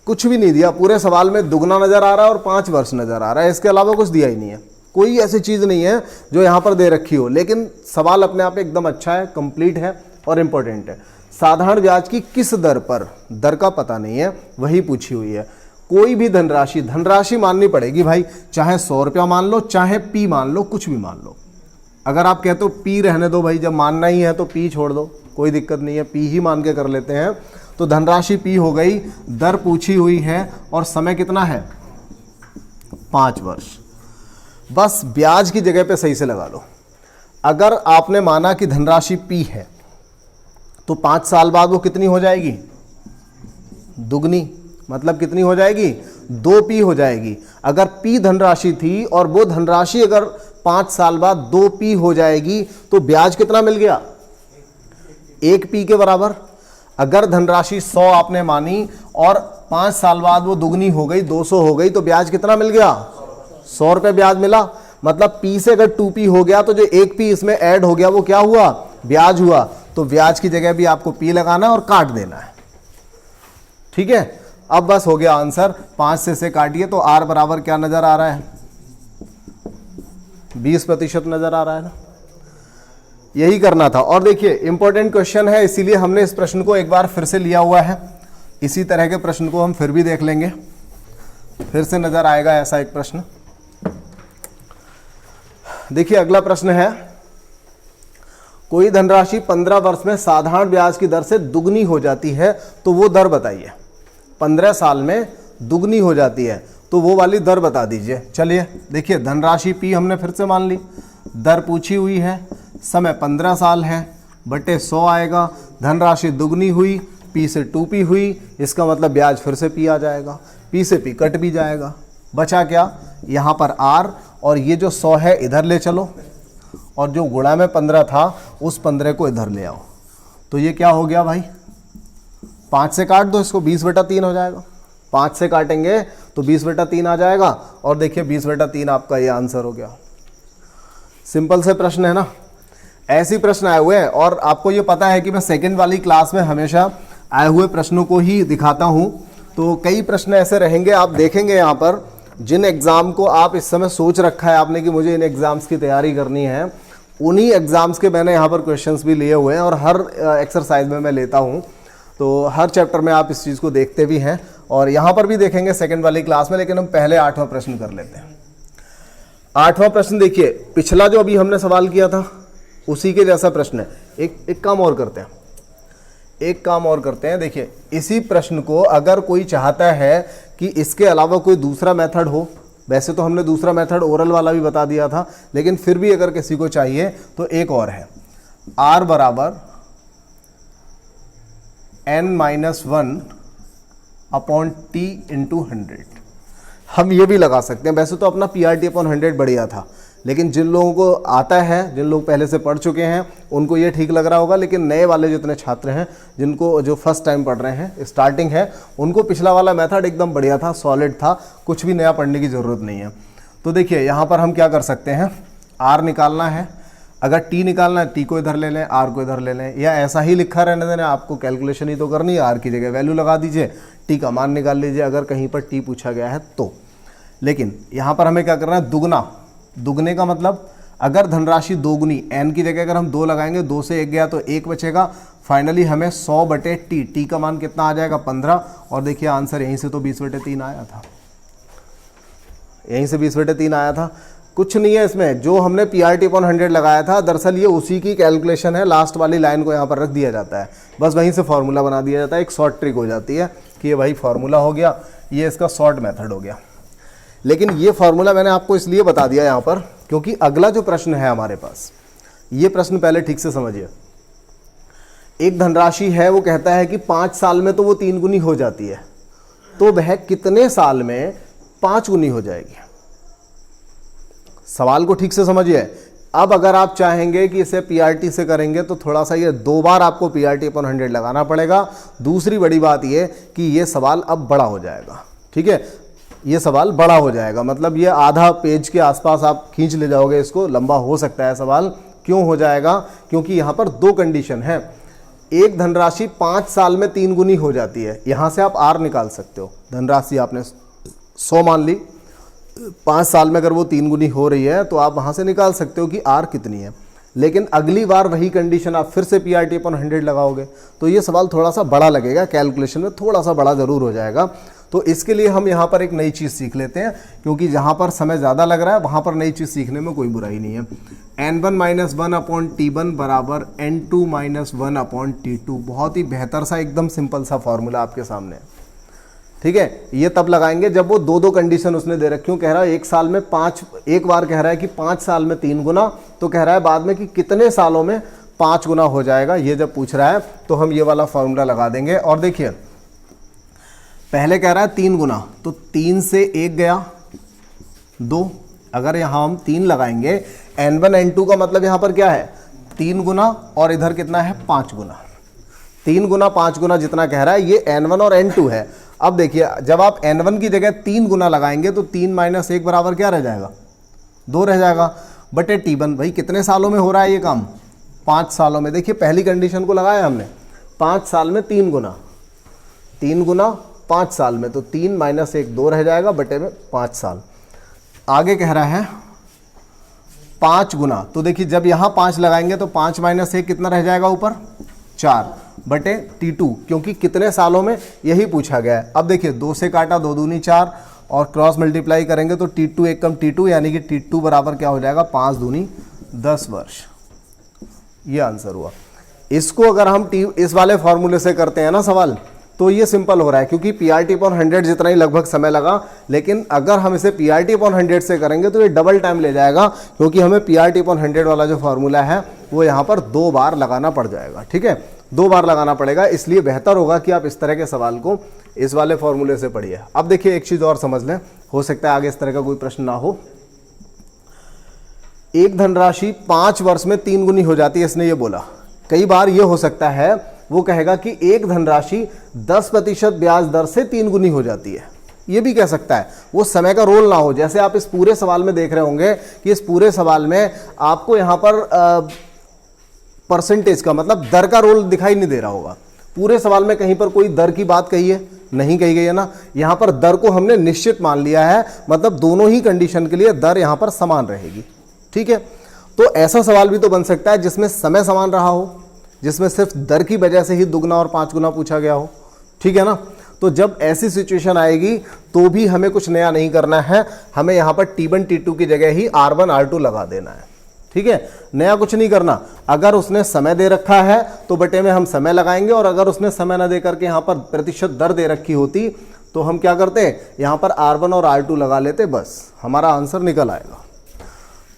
कुछ भी नहीं दिया, पूरे सवाल में दुगना नजर आ रहा है और 5 वर्ष नजर आ रहा है, इसके अलावा कुछ दिया ही नहीं है। कोई ऐसी चीज नहीं है जो यहाँ पर दे रखी हो, लेकिन सवाल अपने आप एकदम अच्छा है, कंप्लीट है और इंपॉर्टेंट है। साधारण ब्याज की किस दर पर, दर का पता नहीं है, वही पूछी हुई है। कोई भी धनराशि माननी पड़ेगी भाई, चाहे 100 रुपया मान लो, चाहे P मान लो, कुछ भी मान लो। अगर आप कहते हो P रहने दो भाई, जब मानना ही है तो P छोड़ दो, कोई दिक्कत नहीं है, P ही मान के कर लेते हैं। तो धनराशि P हो गई, दर पूछी हुई है और समय कितना है? 5 वर्ष। बस ब्याज की जगह पे सही से लगा लो। अगर आपने माना कि धनराशि P है तो 5 साल बाद वो कितनी हो जाएगी? दुगनी। मतलब कितनी हो जाएगी? 2P हो जाएगी। अगर P धनराशि थी और वो धनराशि अगर 5 साल बाद 2P हो जाएगी तो ब्याज कितना मिल गया? 1P के बराबर। अगर धनराशि 100 आपने मानी और 5 साल बाद वो दुगनी हो गई, 200 हो गई, तो ब्याज कितना मिल गया? 100 रुपये ब्याज मिला। मतलब P से अगर 2P हो गया तो जो 1P इसमें ऐड हो गया वो क्या हुआ? ब्याज हुआ। तो ब्याज की जगह भी आपको P लगाना है और काट देना है। ठीक है, अब बस हो गया आंसर। 5 से काटिए तो r बराबर क्या नजर आ रहा है, 20% नजर आ रहा है ना। यही करना था। और देखिए इंपॉर्टेंट क्वेश्चन है, इसीलिए हमने इस प्रश्न को एक बार फिर से लिया हुआ है। इसी तरह के प्रश्न को हम फिर भी देख लेंगे, फिर से नजर आएगा ऐसा एक प्रश्न। देखिए अगला प्रश्न है, कोई धनराशि 15 वर्ष में साधारण ब्याज की दर से दुगनी हो जाती है तो वो दर बताइए। 15 साल में दुगनी हो जाती है तो वो वाली दर बता दीजिए। चलिए देखिए, धनराशि P हमने फिर से मान ली, दर पूछी हुई है, समय 15 साल है, बटे 100 आएगा, धनराशि दुगनी हुई, P से 2P हुई, इसका मतलब ब्याज फिर से P आ जाएगा, P से P कट भी जाएगा, बचा क्या यहाँ पर R, और ये जो 100 है इधर ले चलो, और जो गुणा में 15 था उस 15 को इधर ले आओ। तो ये क्या हो गया भाई, 5 से काट दो इसको, 20/3 हो जाएगा। 5 से काटेंगे तो 20/3 आ जाएगा, और देखिए 20/3 आपका ये आंसर हो गया। सिंपल से प्रश्न है ना। ऐसे ही प्रश्न आए हुए हैं, और आपको ये पता है कि मैं सेकंड वाली क्लास में हमेशा आए हुए प्रश्नों को ही दिखाता हूँ। तो कई प्रश्न ऐसे रहेंगे, आप देखेंगे यहाँ पर जिन एग्ज़ाम को आप इस समय सोच रखा है आपने कि मुझे इन एग्ज़ाम्स की तैयारी करनी है, उन्हीं एग्ज़ाम्स के मैंने यहाँ पर क्वेश्चंस भी लिए हुए हैं, और हर एक्सरसाइज में मैं लेता हूँ। तो हर चैप्टर में आप इस चीज़ को देखते भी हैं, और यहाँ पर भी देखेंगे सेकंड वाली क्लास में। लेकिन हम पहले 8वां प्रश्न कर लेते हैं। 8वां प्रश्न देखिए, पिछला जो अभी हमने सवाल किया था उसी के जैसा प्रश्न है। एक काम और करते हैं, देखिए इसी प्रश्न को अगर कोई चाहता है कि इसके अलावा कोई दूसरा मेथड हो, वैसे तो हमने दूसरा मेथड ओरल वाला भी बता दिया था, लेकिन फिर भी अगर किसी को चाहिए तो एक और है, R बराबर n-1/t × 100। हम ये भी लगा सकते हैं। वैसे तो अपना PRT/100 बढ़िया था, लेकिन जिन लोगों को आता है, जिन लोग पहले से पढ़ चुके हैं, उनको ये ठीक लग रहा होगा। लेकिन नए वाले जितने छात्र हैं, जिनको जो फर्स्ट टाइम पढ़ रहे हैं, स्टार्टिंग है, उनको पिछला वाला मेथड एकदम बढ़िया था, सॉलिड था, कुछ भी नया पढ़ने की ज़रूरत नहीं है। तो देखिए यहाँ पर हम क्या कर सकते हैं, R निकालना है, अगर T निकालना है T को इधर ले लें, R को इधर ले लें, या ऐसा ही लिखा रहने देना, आपको कैलकुलेशन ही तो करनी है। R की जगह वैल्यू लगा दीजिए, T का मान निकाल लीजिए अगर कहीं पर T पूछा गया है तो। लेकिन यहाँ पर हमें क्या करना है, दुगने का मतलब अगर धनराशि दोगुनी, n की जगह अगर हम 2 लगाएंगे, 2 से 1 गया तो 1 बचेगा। फाइनली हमें 100/t, t का मान कितना आ जाएगा 15, और देखिए आंसर यहीं से तो 20/3 आया था, यहीं से 20/3 आया था। कुछ नहीं है इसमें, जो हमने PRT/100 लगाया था दरअसल ये उसी की कैलकुलेशन है। लास्ट वाली लाइन को यहाँ पर रख दिया जाता है, बस वहीं से फॉर्मूला बना दिया जाता है। एक शॉर्ट ट्रिक हो जाती है कि ये वही फॉर्मूला हो गया, ये इसका शॉर्ट मेथड हो गया। लेकिन ये फॉर्मूला मैंने आपको इसलिए बता दिया यहाँ पर क्योंकि अगला जो प्रश्न है हमारे पास, ये प्रश्न पहले ठीक से समझिए। एक धनराशि है, वो कहता है कि 5 साल में तो वो 3 गुनी हो जाती है, तो वह कितने साल में 5 गुनी हो जाएगी। सवाल को ठीक से समझिए। अब अगर आप चाहेंगे कि इसे PRT से करेंगे तो थोड़ा सा ये 2 बार आपको PRT/100 लगाना पड़ेगा। दूसरी बड़ी बात ये कि ये सवाल अब बड़ा हो जाएगा, ठीक है, ये सवाल बड़ा हो जाएगा, मतलब ये आधा पेज के आसपास आप खींच ले जाओगे इसको, लंबा हो सकता है सवाल। क्यों हो जाएगा, क्योंकि यहाँ पर 2 कंडीशन है। एक धनराशि 5 साल में 3 गुनी हो जाती है, यहाँ से आप R निकाल सकते हो। धनराशि आपने 100 मान ली, 5 साल में अगर वो 3 गुनी हो रही है तो आप वहाँ से निकाल सकते हो कि R कितनी है। लेकिन अगली बार वही कंडीशन आप फिर से PRT/100 लगाओगे तो ये सवाल थोड़ा सा बड़ा लगेगा, कैलकुलेशन में थोड़ा सा बड़ा ज़रूर हो जाएगा। तो इसके लिए हम यहाँ पर एक नई चीज़ सीख लेते हैं, क्योंकि जहाँ पर समय ज़्यादा लग रहा है वहाँ पर नई चीज़ सीखने में कोई बुराई नहीं है। n1-1/t1 बराबर n2-1/t2। बहुत ही बेहतर सा, एकदम सिंपल सा फॉर्मूला आपके सामने है, ठीक है। ये तब लगाएंगे जब वो 2 कंडीशन उसने दे रखी हो। कह रहा है 1 साल में 5, एक बार कह रहा है कि 5 साल में 3 गुना, तो कह रहा है बाद में कि कितने सालों में 5 गुना हो जाएगा। ये जब पूछ रहा है तो हम ये वाला फॉर्मूला लगा देंगे। और देखिए पहले कह रहा है 3 गुना, तो 3 से 1 गया 2, अगर यहाँ हम 3 लगाएंगे, n1 n2 का मतलब यहाँ पर क्या है 3 गुना, और इधर कितना है 5 गुना। 3 गुना 5 गुना जितना कह रहा है ये n1 और n2 है। अब देखिए जब आप n1 की जगह 3 गुना लगाएंगे तो 3 - 1 बराबर क्या रह जाएगा 2 रह जाएगा, बटे t1। भाई कितने सालों में हो रहा है ये काम, 5 सालों में। देखिए पहली कंडीशन को लगाया हमने, 5 साल में 3 गुना, 3 गुना 5 साल में, तो 3 माइनस 1 2 रह जाएगा बटे में 5 साल। आगे कह रहा है 5 गुना, तो देखिए जब यहाँ 5 लगाएंगे तो 5 माइनस 1 कितना रह जाएगा ऊपर 4 बटे T2, क्योंकि कितने सालों में यही पूछा गया है। अब देखिए 2 से काटा 2 दूनी 4 और क्रॉस मल्टीप्लाई करेंगे तो T2 एक कम T2, यानी कि T2 बराबर क्या हो जाएगा 5 दूनी 10 वर्ष। ये आंसर हुआ। इसको अगर हम इस वाले फॉर्मूले से करते हैं ना सवाल, तो ये सिंपल हो रहा है, क्योंकि PRT/100 जितना ही लगभग समय लगा, लेकिन अगर हम इसे PRT/100 से करेंगे तो ये डबल टाइम ले जाएगा, क्योंकि हमें PRT/100 वाला जो फॉर्मूला है वो यहाँ पर 2 बार लगाना पड़ जाएगा। ठीक है, 2 बार लगाना पड़ेगा, इसलिए बेहतर होगा कि आप इस तरह के सवाल को इस वाले फॉर्मूले से पढ़िए। अब देखिए एक चीज़ और समझ लें, हो सकता है आगे इस तरह का कोई प्रश्न ना हो। एक धनराशि 5 वर्ष में 3 गुनी हो जाती है, इसने ये बोला। कई बार ये हो सकता है वो कहेगा कि एक धनराशि 10% ब्याज दर से 3 गुनी हो जाती है, ये भी कह सकता है। वो समय का रोल ना हो, जैसे आप इस पूरे सवाल में देख रहे होंगे कि इस पूरे सवाल में आपको यहाँ पर परसेंटेज का मतलब दर का रोल दिखाई नहीं दे रहा होगा। पूरे सवाल में कहीं पर कोई दर की बात कही है नहीं कही गई है ना। यहाँ पर दर को हमने निश्चित मान लिया है, मतलब दोनों ही कंडीशन के लिए दर यहाँ पर समान रहेगी। ठीक है, तो ऐसा सवाल भी तो बन सकता है जिसमें समय समान रहा हो, जिसमें सिर्फ दर की वजह से ही 2 गुना और 5 गुना पूछा गया हो। ठीक है ना, तो जब ऐसी सिचुएशन आएगी तो भी हमें कुछ नया नहीं करना है, हमें यहाँ पर T1 T2 की जगह ही R1 R2 लगा देना है। ठीक है, नया कुछ नहीं करना। अगर उसने समय दे रखा है तो बटे में हम समय लगाएंगे, और अगर उसने समय ना दे करके यहाँ पर प्रतिशत दर दे रखी होती तो हम क्या करते, यहाँ पर R1 और R2 लगा लेते, बस हमारा आंसर निकल आएगा।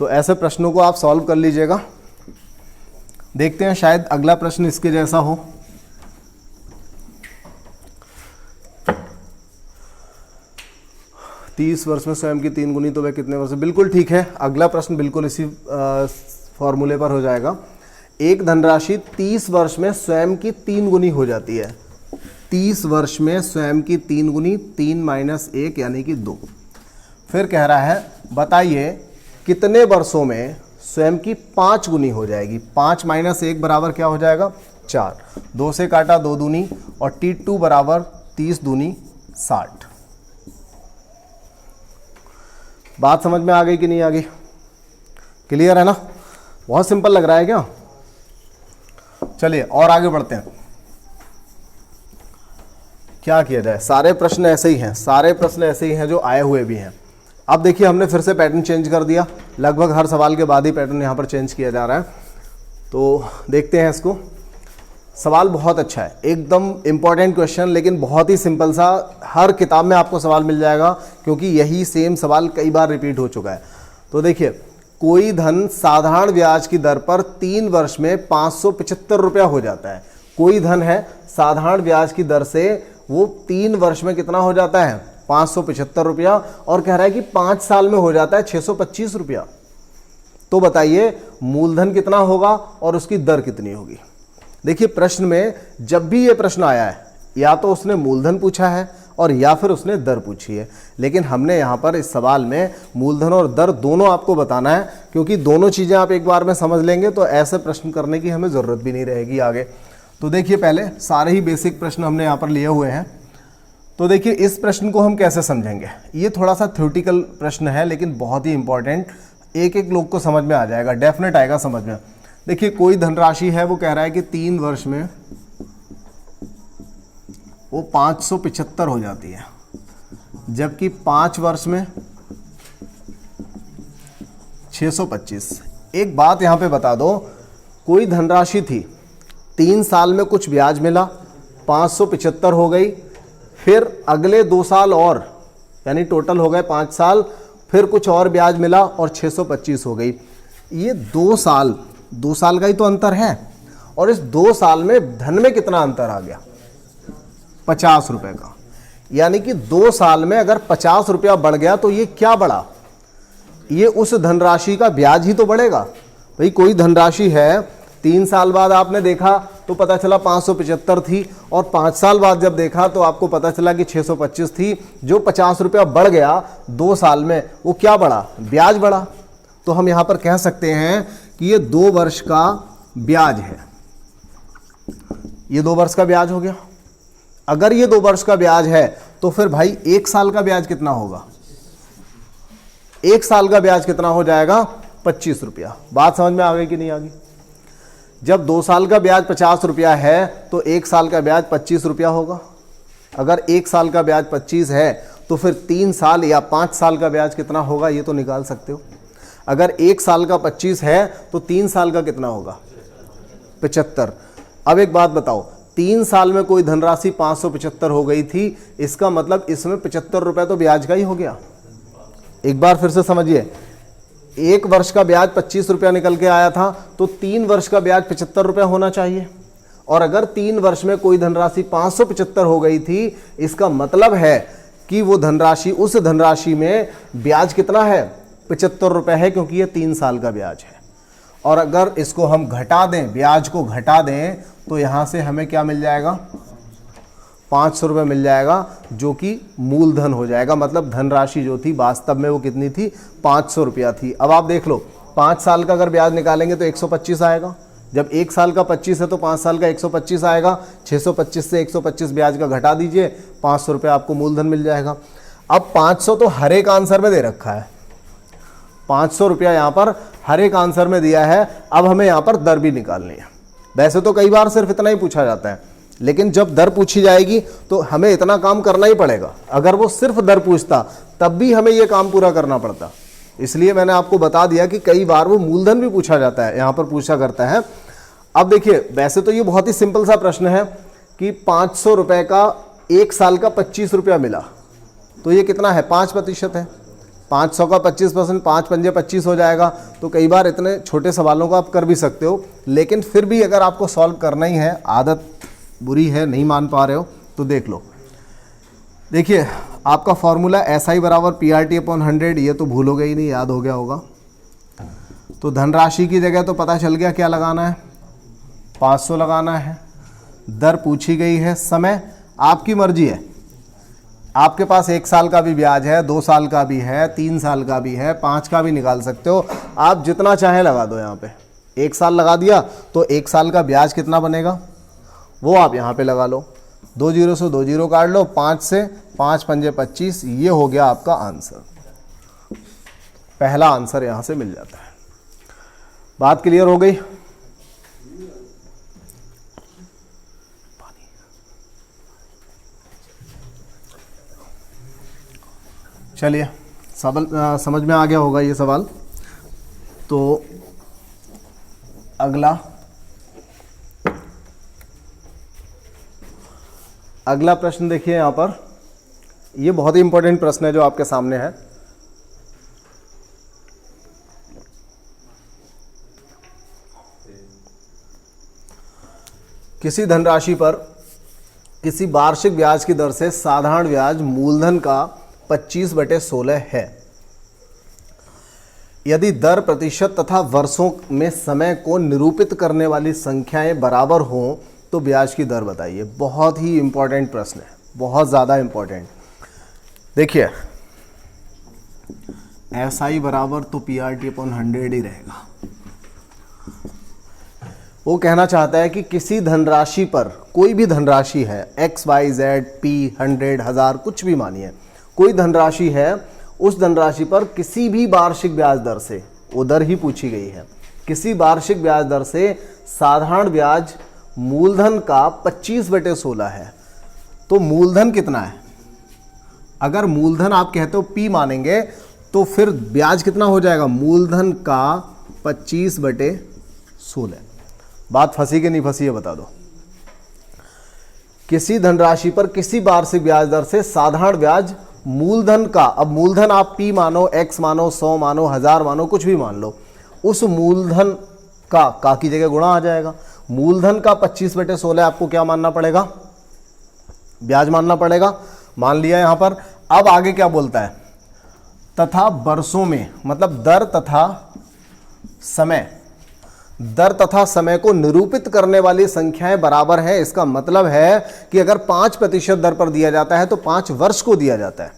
तो ऐसे प्रश्नों को आप सॉल्व कर लीजिएगा। देखते हैं शायद अगला प्रश्न इसके जैसा हो। तीस वर्ष में स्वयं की 3 गुनी तो वह कितने वर्ष? बिल्कुल ठीक है, अगला प्रश्न बिल्कुल इसी फॉर्मूले पर हो जाएगा। एक धनराशि 30 वर्ष में स्वयं की 3 गुनी हो जाती है। 30 वर्ष में स्वयं की 3 गुनी, 3 माइनस 1 यानी कि 2। फिर कह रहा है बताइए कितने वर्षों में स्वयं की 5 गुनी हो जाएगी। 5 माइनस 1 बराबर क्या हो जाएगा 4, 2 से काटा 2 दूनी और T2 बराबर 30 दूनी 60। बात समझ में आ गई कि नहीं आ गई? क्लियर है ना? बहुत सिंपल लग रहा है क्या? चलिए और आगे बढ़ते हैं। क्या किया जाए, सारे प्रश्न ऐसे ही हैं, सारे प्रश्न ऐसे ही हैं जो आए हुए भी हैं। अब देखिए हमने फिर से पैटर्न चेंज कर दिया, लगभग हर सवाल के बाद ही पैटर्न यहाँ पर चेंज किया जा रहा है। तो देखते हैं इसको। सवाल बहुत अच्छा है, एकदम इम्पॉर्टेंट क्वेश्चन, लेकिन बहुत ही सिंपल सा, हर किताब में आपको सवाल मिल जाएगा, क्योंकि यही सेम सवाल कई बार रिपीट हो चुका है। तो देखिए, कोई धन साधारण ब्याज की दर पर 3 वर्ष में 575 रुपया हो जाता है। कोई धन है साधारण ब्याज की दर से, वो 3 वर्ष में कितना हो जाता है 575 रुपया, और कह रहा है कि 5 साल में हो जाता है 625 रुपया। तो बताइए मूलधन कितना होगा और उसकी दर कितनी होगी। देखिए प्रश्न में जब भी ये प्रश्न आया है, या तो उसने मूलधन पूछा है और या फिर उसने दर पूछी है, लेकिन हमने यहाँ पर इस सवाल में मूलधन और दर दोनों आपको बताना है, क्योंकि दोनों चीज़ें आप एक बार में समझ लेंगे तो ऐसे प्रश्न करने की हमें ज़रूरत भी नहीं रहेगी आगे। तो देखिए पहले सारे ही बेसिक प्रश्न हमने यहाँ पर लिए हुए हैं। तो देखिए इस प्रश्न को हम कैसे समझेंगे, ये थोड़ा सा थ्योरेटिकल प्रश्न है, लेकिन बहुत ही इंपॉर्टेंट, एक एक लोग को समझ में आ जाएगा, डेफिनेट आएगा समझ में। देखिए कोई धनराशि है, वो कह रहा है कि 3 वर्ष में वो 575 हो जाती है, जबकि 5 वर्ष में 625। एक बात यहाँ पे बता दो, कोई धनराशि थी, 3 साल में कुछ ब्याज मिला, 575 हो गई, फिर अगले 2 साल और, यानी टोटल हो गए 5 साल, फिर कुछ और ब्याज मिला और 625 हो गई। ये 2 साल का ही तो अंतर है, और इस 2 साल में धन में कितना अंतर आ गया 50 रुपए का। यानी कि 2 साल में अगर 50 रुपया बढ़ गया तो ये क्या बढ़ा, ये उस धनराशि का ब्याज ही तो बढ़ेगा। भाई कोई धनराशि है, 3 साल बाद आपने देखा तो पता चला 575 थी, और 5 साल बाद जब देखा तो आपको पता चला कि 625 थी। जो 50 रुपया बढ़ गया 2 साल में, वो क्या बढ़ा, ब्याज बढ़ा। तो हम यहाँ पर कह सकते हैं कि ये 2 वर्ष का ब्याज है, ये 2 वर्ष का ब्याज हो गया। अगर ये 2 वर्ष का ब्याज है तो फिर भाई 1 साल का ब्याज कितना होगा? 1 साल का ब्याज कितना हो जाएगा? 25 रुपया। बात समझ में आ गई कि नहीं आ गई? जब 2 साल का ब्याज 50 रुपया है तो 1 साल का ब्याज 25 रुपया होगा। अगर 1 साल का ब्याज 25 है तो फिर 3 साल या 5 साल का ब्याज कितना होगा ये तो निकाल सकते हो। अगर 1 साल का 25 है तो 3 साल का कितना होगा? 75। अब एक बात बताओ, 3 साल में कोई धनराशि 575 हो गई थी, इसका मतलब इसमें 75 रुपए तो ब्याज का ही हो गया। एक बार फिर से समझिए, 1 वर्ष का ब्याज 25 रुपया निकल के आया था तो 3 वर्ष का ब्याज 75 रुपया होना चाहिए। और अगर 3 वर्ष में कोई धनराशि 575 हो गई थी, इसका मतलब है कि वो धनराशि, उस धनराशि में ब्याज कितना है? 75 रुपये है, क्योंकि ये 3 साल का ब्याज है। और अगर इसको हम घटा दें, ब्याज को घटा दें, तो यहाँ से हमें क्या मिल जाएगा? 500 रुपये मिल जाएगा, जो कि मूलधन हो जाएगा। मतलब धनराशि जो थी वास्तव में वो कितनी थी? 500 रुपया थी। अब आप देख लो, 5 साल का अगर ब्याज निकालेंगे तो 125 आएगा। जब 1 साल का 25 है तो 5 साल का 125 आएगा। 625 से 125 ब्याज का घटा दीजिए, 500 रुपये आपको मूलधन मिल जाएगा। अब 500 तो हर एक आंसर में दे रखा है, 500 रुपया यहाँ पर हर एक आंसर में दिया है। अब हमें यहाँ पर दर भी निकालनी है। वैसे तो कई बार सिर्फ इतना ही पूछा जाता है, लेकिन जब दर पूछी जाएगी तो हमें इतना काम करना ही पड़ेगा। अगर वो सिर्फ दर पूछता तब भी हमें ये काम पूरा करना पड़ता। इसलिए मैंने आपको बता दिया कि कई बार वो मूलधन भी पूछा जाता है, यहाँ पर पूछा करता है। अब देखिए, वैसे तो ये बहुत ही सिंपल सा प्रश्न है कि 500 रुपये का 1 साल का 25 रुपया मिला, तो ये कितना है? 5% है। 500 का 25%, 5 पंजे 25 हो जाएगा। तो कई बार इतने छोटे सवालों को आप कर भी सकते हो, लेकिन फिर भी अगर आपको सॉल्व करना ही है, आदत बुरी है, नहीं मान पा रहे हो, तो देख लो। देखिए, आपका फॉर्मूला SI बराबर PRT/100, ये तो भूलोगे ही नहीं, याद हो गया होगा। तो धनराशि की जगह तो पता चल गया क्या लगाना है, 500 लगाना है। दर पूछी गई है, समय आपकी मर्जी है। आपके पास 1 साल का भी ब्याज है, 2 साल का भी है, 3 साल का भी है, 5 का भी निकाल सकते हो। आप जितना चाहे लगा दो। यहाँ पे 1 साल लगा दिया तो 1 साल का ब्याज कितना बनेगा वो आप यहाँ पे लगा लो। 2 जीरो से 2 जीरो काट लो, 5 से 5 पंजे 25, ये हो गया आपका आंसर। पहला आंसर यहाँ से मिल जाता है। बात क्लियर हो गई? चलिए, समझ में आ गया होगा ये सवाल। तो अगला प्रश्न देखिए यहाँ पर। ये बहुत ही इंपॉर्टेंट प्रश्न है जो आपके सामने है। किसी धनराशि पर किसी वार्षिक ब्याज की दर से साधारण ब्याज मूलधन का 25/16 है। यदि दर, प्रतिशत तथा वर्षों में समय को निरूपित करने वाली संख्याएं बराबर हों तो ब्याज की दर बताइए। बहुत ही इंपॉर्टेंट प्रश्न है, बहुत ज़्यादा इंपॉर्टेंट। देखिए, SI बराबर तो PRT/100 ही रहेगा। वो कहना चाहता है कि किसी धनराशि पर, कोई भी धनराशि है, X, Y, Z, P, 100, 1000, कुछ भी मानिए, कोई धनराशि है, उस धनराशि पर किसी भी वार्षिक ब्याज दर से, वो दर ही पूछी गई है, किसी वार्षिक ब्याज दर से साधारण ब्याज मूलधन का 25/16 है। तो मूलधन कितना है? अगर मूलधन आप कहते हो P मानेंगे तो फिर ब्याज कितना हो जाएगा? मूलधन का 25/16। बात फंसी कि नहीं फंसी है बता दो। किसी धनराशि पर किसी वार्षिक ब्याज दर से साधारण ब्याज मूलधन का, अब मूलधन आप P मानो, X मानो, 100 मानो, 1000 मानो, कुछ भी मान लो, उस मूलधन का की जगह गुणा आ जाएगा। मूलधन का 25/16 आपको क्या मानना पड़ेगा? ब्याज मानना पड़ेगा। मान लिया यहां पर। अब आगे क्या बोलता है? तथा वर्षों में, मतलब दर तथा समय, दर तथा समय को निरूपित करने वाली संख्याएं बराबर हैं। इसका मतलब है कि अगर 5% दर पर दिया जाता है तो 5 वर्ष को दिया जाता है।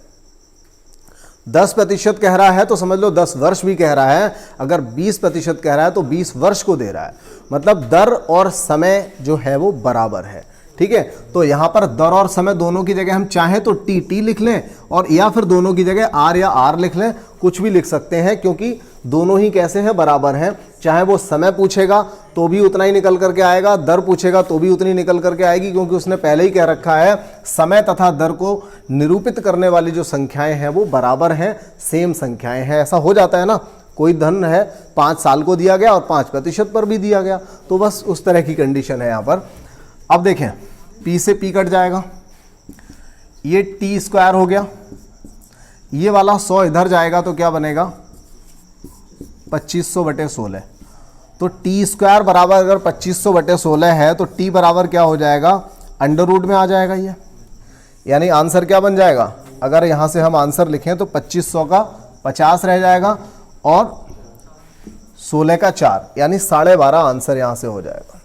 10% कह रहा है तो समझ लो 10 वर्ष भी कह रहा है। अगर 20% कह रहा है तो 20 वर्ष को दे रहा है। मतलब दर और समय जो है वो बराबर है। ठीक है। तो यहां पर दर और समय दोनों की जगह हम चाहें तो टी लिख लें और या फिर दोनों की जगह आर या आर लिख लें, कुछ भी लिख सकते हैं, क्योंकि दोनों ही कैसे हैं, बराबर हैं। चाहे वो समय पूछेगा तो भी उतना ही निकल करके आएगा, दर पूछेगा तो भी उतनी निकल करके आएगी, क्योंकि उसने पहले ही कह रखा है समय तथा दर को निरूपित करने वाली जो संख्याएं हैं वो बराबर हैं, सेम संख्याएं हैं। ऐसा हो जाता है ना, कोई धन है 5 साल को दिया गया और 5% पर भी दिया गया, तो बस उस तरह की कंडीशन है यहाँ पर। अब देखें, p से p कट जाएगा, ये t² हो गया, ये वाला 100 इधर जाएगा तो क्या बनेगा 2500/16। तो t² बराबर अगर 2500/16 है तो t बराबर क्या हो जाएगा, अंडर रूट में आ जाएगा ये, यानी आंसर क्या बन जाएगा, अगर यहां से हम आंसर लिखें तो 2500 का 50 रह जाएगा और 16 का 4, यानी 12.5 आंसर यहां से हो जाएगा।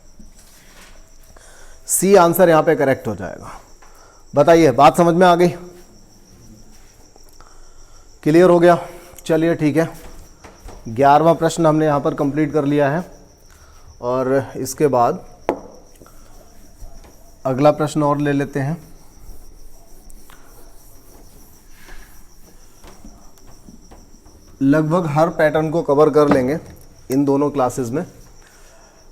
सी आंसर यहां पे करेक्ट हो जाएगा। बताइए, बात समझ में आ गई, क्लियर हो गया? चलिए ठीक है, 11वां प्रश्न हमने यहां पर कंप्लीट कर लिया है और इसके बाद अगला प्रश्न और ले लेते हैं। लगभग हर पैटर्न को कवर कर लेंगे इन दोनों क्लासेस में।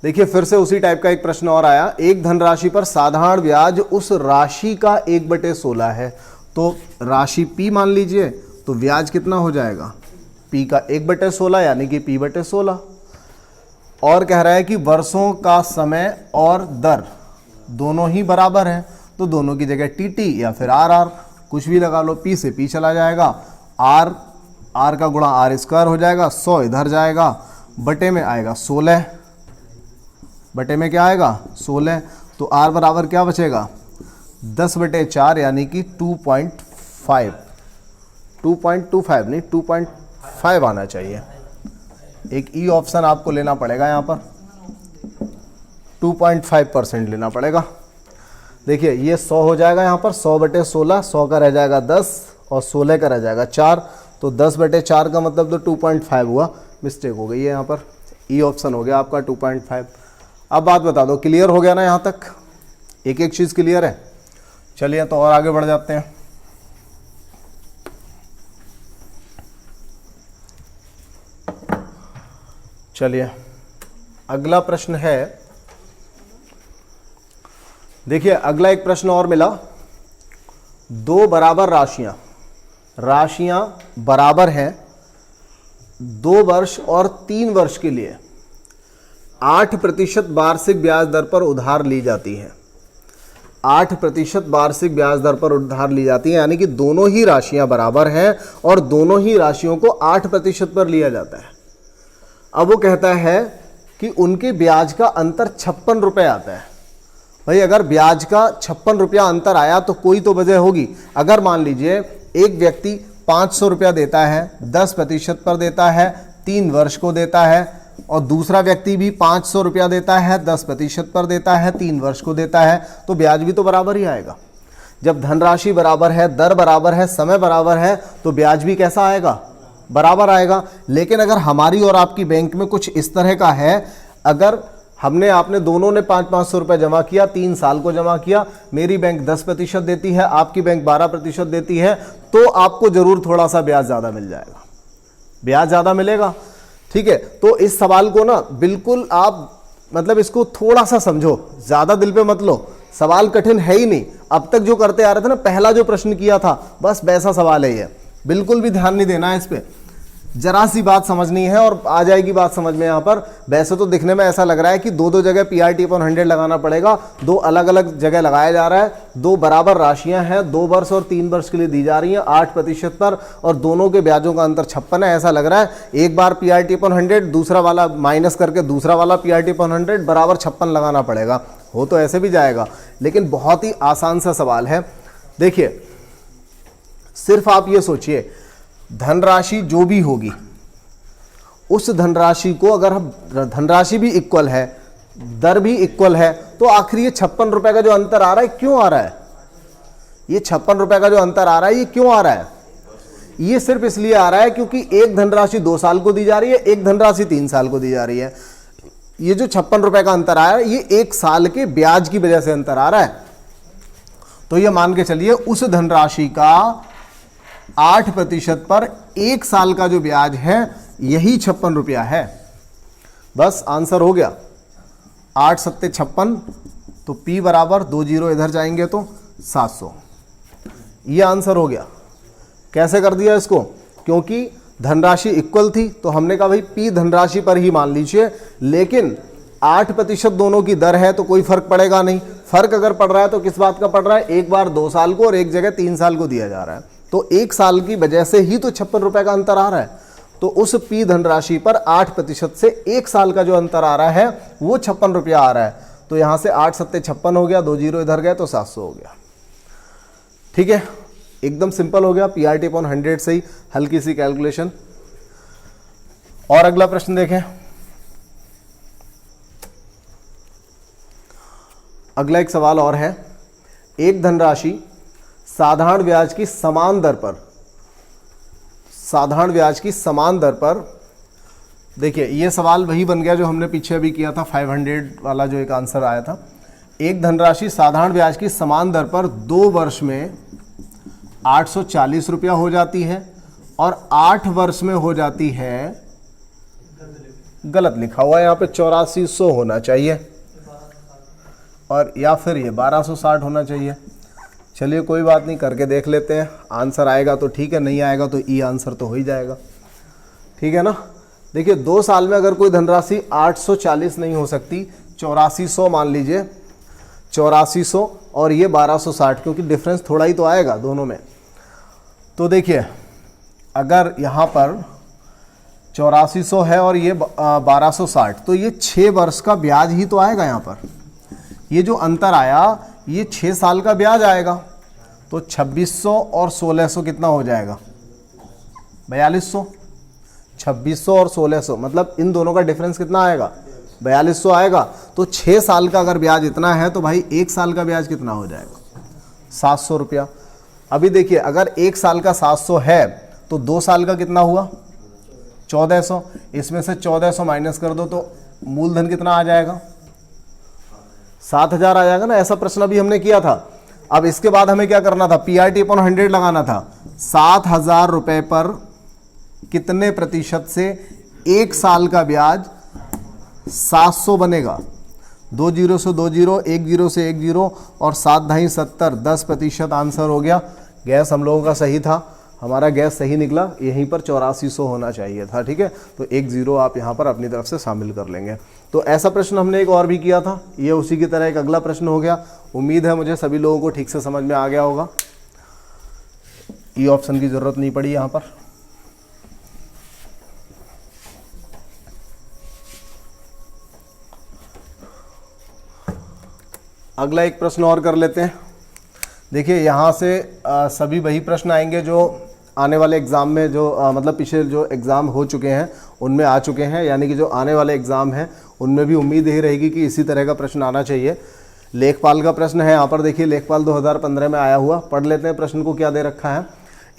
देखिए, फिर से उसी टाइप का एक प्रश्न और आया। एक धनराशि पर साधारण ब्याज उस राशि का 1/16 है, तो राशि P मान लीजिए, तो ब्याज कितना हो जाएगा, P का 1/16 यानी कि P/16। और कह रहा है कि वर्षों का समय और दर दोनों ही बराबर हैं, तो दोनों की जगह TT या फिर RR कुछ भी लगा लो, P से P चला जाएगा, R का गुणा R² हो जाएगा, 100 इधर जाएगा, बटे में आएगा 16, बटे में क्या आएगा 16, तो R बराबर क्या बचेगा 10/4 यानी कि 2.5, 2.25 नहीं 2.5 आना चाहिए। एक ई ऑप्शन आपको लेना पड़ेगा यहाँ पर, 2.5% लेना पड़ेगा। देखिए, ये 100 हो जाएगा यहाँ पर, 100/16, 100 का रह जाएगा 10 और 16 का रह जाएगा 4, तो 10/4 का मतलब तो 2.5 हुआ, मिस्टेक हो गई है यहाँ पर, ई ऑप्शन हो गया आपका 2.5। अब बात बता दो, क्लियर हो गया ना यहाँ तक, एक एक चीज़ क्लियर है? चलिए तो और आगे बढ़ जाते हैं। चलिए, अगला प्रश्न है, देखिए अगला एक प्रश्न और मिला। 2 बराबर राशियां बराबर हैं 2 वर्ष और 3 वर्ष के लिए 8% वार्षिक ब्याज दर पर उधार ली जाती है। 8% वार्षिक ब्याज दर पर उधार ली जाती है, यानी कि दोनों ही राशियां बराबर हैं और दोनों ही राशियों को 8% पर लिया जाता है। अब वो कहता है कि उनके ब्याज का अंतर 56 रुपये आता है। भाई, अगर ब्याज का 56 रुपया अंतर आया तो कोई तो वजह होगी। अगर मान लीजिए एक व्यक्ति 500 रुपया देता है, 10% पर देता है, 3 वर्ष को देता है, और दूसरा व्यक्ति भी 500 रुपया देता है, 10% पर देता है, 3 वर्ष को देता है, तो ब्याज भी तो बराबर ही आएगा। जब धनराशि बराबर है, दर बराबर है, समय बराबर है, तो ब्याज भी कैसा आएगा, बराबर आएगा। लेकिन अगर हमारी और आपकी बैंक में कुछ इस तरह का है, अगर आपने दोनों ने 500 रुपये जमा किया, 3 साल को जमा किया, मेरी बैंक 10% देती है, आपकी बैंक 12% देती है, तो आपको जरूर थोड़ा सा ब्याज ज़्यादा मिल जाएगा, ब्याज ज़्यादा मिलेगा। ठीक है, तो इस सवाल को ना बिल्कुल आप मतलब इसको थोड़ा सा समझो, ज़्यादा दिल पे मत लो, सवाल कठिन है ही नहीं। अब तक जो करते आ रहे थे ना, पहला जो प्रश्न किया था, बस वैसा सवाल है ये, बिल्कुल भी ध्यान नहीं देना है इस पर, जरा सी बात समझनी है और आ जाएगी बात समझ में। यहाँ पर वैसे तो दिखने में ऐसा लग रहा है कि 2 जगह PRT/100 लगाना पड़ेगा, 2 अलग अलग जगह लगाया जा रहा है। 2 बराबर राशियां हैं, 2 वर्ष और 3 वर्ष के लिए दी जा रही हैं 8% पर, और दोनों के ब्याजों का अंतर 56 है। ऐसा लग रहा है एक बार PRT/100, दूसरा वाला माइनस करके दूसरा वाला PRT/100 बराबर 56 लगाना पड़ेगा। हो तो ऐसे भी जाएगा, लेकिन बहुत ही आसान सा सवाल है। देखिए, सिर्फ आप ये सोचिए, धनराशि जो भी होगी, उस धनराशि को अगर हम, धनराशि भी इक्वल है, दर भी इक्वल है, तो आखिर ये 56 रुपए का जो अंतर आ रहा है क्यों आ रहा है? ये 56 रुपए का जो अंतर आ रहा है ये क्यों आ रहा है? ये सिर्फ इसलिए आ रहा है क्योंकि एक धनराशि 2 साल को दी जा रही है, एक धनराशि 3 साल को दी जा रही है। ये जो 56 रुपए का अंतर आया है, ये 1 साल के ब्याज की वजह से अंतर आ रहा है। तो ये मान के चलिए उस धनराशि का 8% पर 1 साल का जो ब्याज है यही 56 रुपया है। बस आंसर हो गया। 8 सत्ते 56, तो P बराबर 2 जीरो इधर जाएंगे तो 700। ये आंसर हो गया। कैसे कर दिया इसको? क्योंकि धनराशि इक्वल थी तो हमने कहा भाई P धनराशि पर ही मान लीजिए, लेकिन 8% दोनों की दर है तो कोई फर्क पड़ेगा नहीं। फर्क अगर पड़ रहा है तो किस बात का पड़ रहा है? एक बार 2 साल को और एक जगह 3 साल को दिया जा रहा है, तो 1 साल की वजह से ही तो 56 रुपए का अंतर आ रहा है। तो उस P धनराशि पर 8% से 1 साल का जो अंतर आ रहा है वो 56 रुपया आ रहा है। तो यहां से 8 सत्ते 56 हो गया, 2 जीरो इधर गए तो 700 हो गया। ठीक है, एकदम सिंपल हो गया। PRT अपॉन 100 से ही हल्की सी कैलकुलेशन। और अगला प्रश्न देखें। अगला एक सवाल और है। एक धनराशि साधारण ब्याज की समान दर पर, देखिए ये सवाल वही बन गया जो हमने पीछे अभी किया था, 500 वाला जो एक आंसर आया था। एक धनराशि साधारण ब्याज की समान दर पर 2 वर्ष में 840 रुपया हो जाती है और 8 वर्ष में हो जाती है, गलत लिखा हुआ है यहाँ पे, 8400 होना चाहिए और या फिर ये 1260 होना चाहिए। चलिए कोई बात नहीं, करके देख लेते हैं। आंसर आएगा तो ठीक है, नहीं आएगा तो ई आंसर तो हो ही जाएगा। ठीक है ना। देखिए 2 साल में अगर कोई धनराशि 840 नहीं हो सकती, 8400 मान लीजिए, 8400 और ये 1260, क्योंकि डिफरेंस थोड़ा ही तो आएगा दोनों में। तो देखिए अगर यहाँ पर 8400 है और ये 1260, तो ये 6 वर्ष का ब्याज ही तो आएगा। यहाँ पर ये जो अंतर आया ये 6 साल का ब्याज आएगा। तो 2600 और 1600 कितना हो जाएगा? 4200। 2600 और 1600 मतलब इन दोनों का डिफरेंस कितना आएगा? 4200 आएगा। तो 6 साल का अगर ब्याज इतना है तो भाई 1 साल का ब्याज कितना हो जाएगा? 700 रुपया। अभी देखिए अगर 1 साल का 700 है तो 2 साल का कितना हुआ? 1400। इसमें से 1400 माइनस कर दो तो मूलधन कितना आ जाएगा? 7000 आ जाएगा ना। ऐसा प्रश्न अभी हमने किया था। अब इसके बाद हमें क्या करना था? PRT अपॉन 100 लगाना था। 7000 रुपए पर कितने प्रतिशत से 1 साल का ब्याज 700 बनेगा? 2 जीरो से 2 जीरो, 1 जीरो से 1 जीरो और 7 ढाई 70, 10% आंसर हो गया। गैस हम लोगों का सही था, हमारा गैस सही निकला। यहीं पर 8400 होना चाहिए था। ठीक है, तो 1 जीरो आप यहाँ पर अपनी तरफ से शामिल कर लेंगे। तो ऐसा प्रश्न हमने एक और भी किया था, ये उसी की तरह एक अगला प्रश्न हो गया। उम्मीद है मुझे सभी लोगों को ठीक से समझ में आ गया होगा। ई ऑप्शन की जरूरत नहीं पड़ी यहाँ पर। अगला एक प्रश्न और कर लेते हैं। देखिए यहाँ से सभी वही प्रश्न आएंगे जो आने वाले एग्ज़ाम में जो मतलब पिछले जो एग्ज़ाम हो चुके हैं उनमें आ चुके हैं, यानी कि जो आने वाले एग्ज़ाम हैं उनमें भी उम्मीद यही रहेगी कि इसी तरह का प्रश्न आना चाहिए। लेखपाल का प्रश्न है यहाँ पर, देखिए लेखपाल 2015 में आया हुआ। पढ़ लेते हैं प्रश्न को क्या दे रखा है।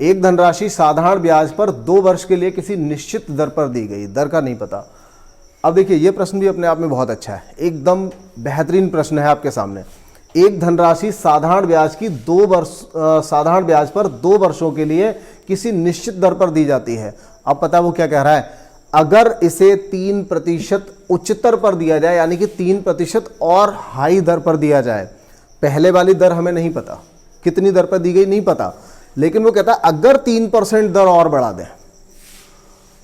एक धनराशि साधारण ब्याज पर 2 वर्ष के लिए किसी निश्चित दर पर दी गई, दर का नहीं पता। अब देखिए ये प्रश्न भी अपने आप में बहुत अच्छा है, एकदम बेहतरीन प्रश्न है आपके सामने। एक धनराशि साधारण ब्याज पर 2 वर्षों के लिए किसी निश्चित दर पर दी जाती है। अब पता है वो क्या कह रहा है? अगर इसे 3% उच्चतर पर दिया जाए, यानी कि 3% और हाई दर पर दिया जाए। पहले वाली दर हमें नहीं पता कितनी दर पर दी गई, नहीं पता, लेकिन वो कहता है अगर 3% दर और बढ़ा दें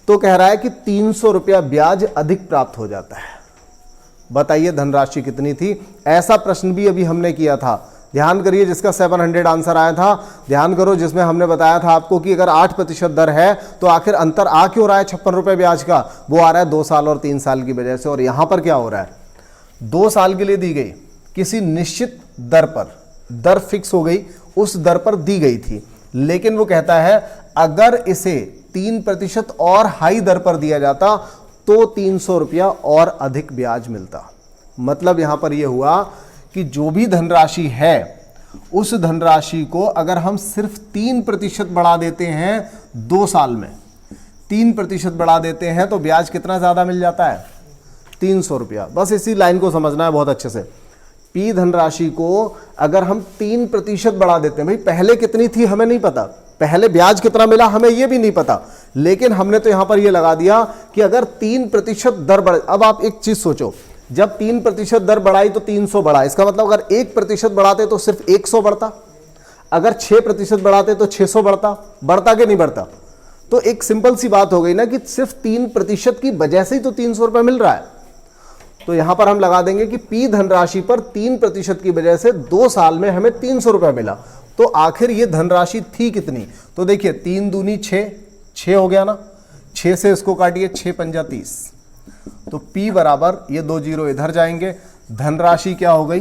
तो कह रहा है कि 300 रुपया ब्याज अधिक प्राप्त हो जाता है। बताइए धनराशि कितनी थी? ऐसा प्रश्न भी अभी हमने किया था। ध्यान करिए, जिसका 700 आंसर आया था, ध्यान करो, जिसमें हमने बताया था आपको कि अगर 8% दर है तो आखिर अंतर आ क्यों रहा है 56 रुपये ब्याज का? वो आ रहा है 2 साल और 3 साल की वजह से। और यहां पर क्या हो रहा है? 2 साल के लिए दी गई किसी निश्चित दर पर, दर फिक्स हो गई, उस दर पर दी गई थी, लेकिन वो कहता है अगर इसे 3% और हाई दर पर दिया जाता तो 300 रुपया और अधिक ब्याज मिलता। मतलब यहां पर यह हुआ कि जो भी धनराशि है उस धनराशि को अगर हम सिर्फ 3% बढ़ा देते हैं 2 साल में, 3% बढ़ा देते हैं तो ब्याज कितना ज्यादा मिल जाता है? 300 रुपया। बस इसी लाइन को समझना है बहुत अच्छे से। P धनराशि को अगर हम 3% बढ़ा देते हैं, भाई पहले कितनी थी हमें नहीं पता, पहले ब्याज कितना मिला हमें ये भी नहीं पता, लेकिन हमने तो यहां पर ये लगा दिया कि अगर 3% दर बढ़, अब आप एक चीज सोचो, जब 3% दर बढ़ाई तो 300 बढ़ा, इसका मतलब अगर 1% बढ़ाते तो सिर्फ 100 बढ़ता, अगर 6% बढ़ाते तो 600 बढ़ता, बढ़ता कि नहीं बढ़ता? तो एक सिंपल सी बात हो गई ना कि सिर्फ 3% की वजह से ही तो 300 रुपए मिल रहा है। तो यहां पर हम लगा देंगे कि P धनराशि पर 3% की वजह से 2 साल में हमें 300 रुपए मिला। तो आखिर ये धनराशि थी कितनी? तो देखिए 3 दूनी 6, 6 हो गया ना, 6 से इसको काटिए, 6 पंजा 30, तो P बराबर, ये 2 जीरो इधर जाएंगे, धनराशि क्या हो गई?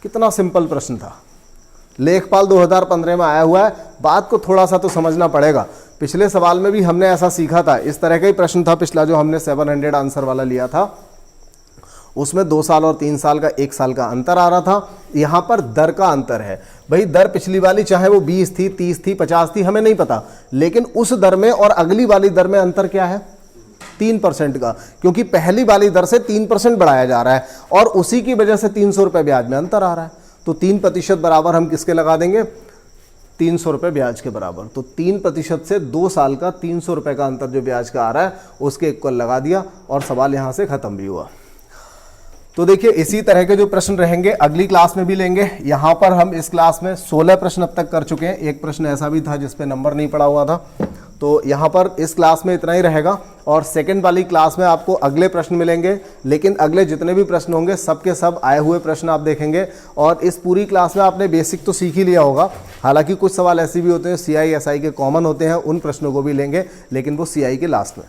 कितना सिंपल प्रश्न था, लेखपाल 2015 में आया हुआ है, बात को थोड़ा सा तो समझना पड़ेगा। पिछले सवाल में भी हमने ऐसा सीखा था, इस तरह का ही प्रश्न था पिछला जो हमने 700 आंसर वाला लिया था, उसमें 2 साल और 3 साल का 1 साल का अंतर आ रहा था। यहां पर दर का अंतर है, भाई दर पिछली वाली चाहे वो 20 थी, 30 थी, 50 थी, हमें नहीं पता, लेकिन उस दर में और अगली वाली दर में अंतर क्या है? 3% का, क्योंकि पहली वाली दर से 3% बढ़ाया जा रहा है और उसी की वजह से 300 रुपए ब्याज में अंतर आ रहा है। तो 3% बराबर हम किसके लगा देंगे? 300 रुपए ब्याज के बराबर। तो 3% से 2 साल का 300 रुपए का अंतर जो ब्याज का आ रहा है उसके इक्वल लगा दिया और सवाल यहां से खत्म भी हुआ। तो देखिए इसी तरह के जो प्रश्न रहेंगे अगली क्लास में भी लेंगे। यहां पर हम इस क्लास में 16 प्रश्न अब तक कर चुके हैं, एक प्रश्न ऐसा भी था जिसपे नंबर नहीं पड़ा हुआ था। तो यहाँ पर इस क्लास में इतना ही रहेगा और सेकंड वाली क्लास में आपको अगले प्रश्न मिलेंगे, लेकिन अगले जितने भी प्रश्न होंगे सब के सब आए हुए प्रश्न आप देखेंगे। और इस पूरी क्लास में आपने बेसिक तो सीख ही लिया होगा, हालांकि कुछ सवाल ऐसे भी होते हैं CI SI के कॉमन होते हैं, उन प्रश्नों को भी लेंगे, लेकिन वो CI के लास्ट में।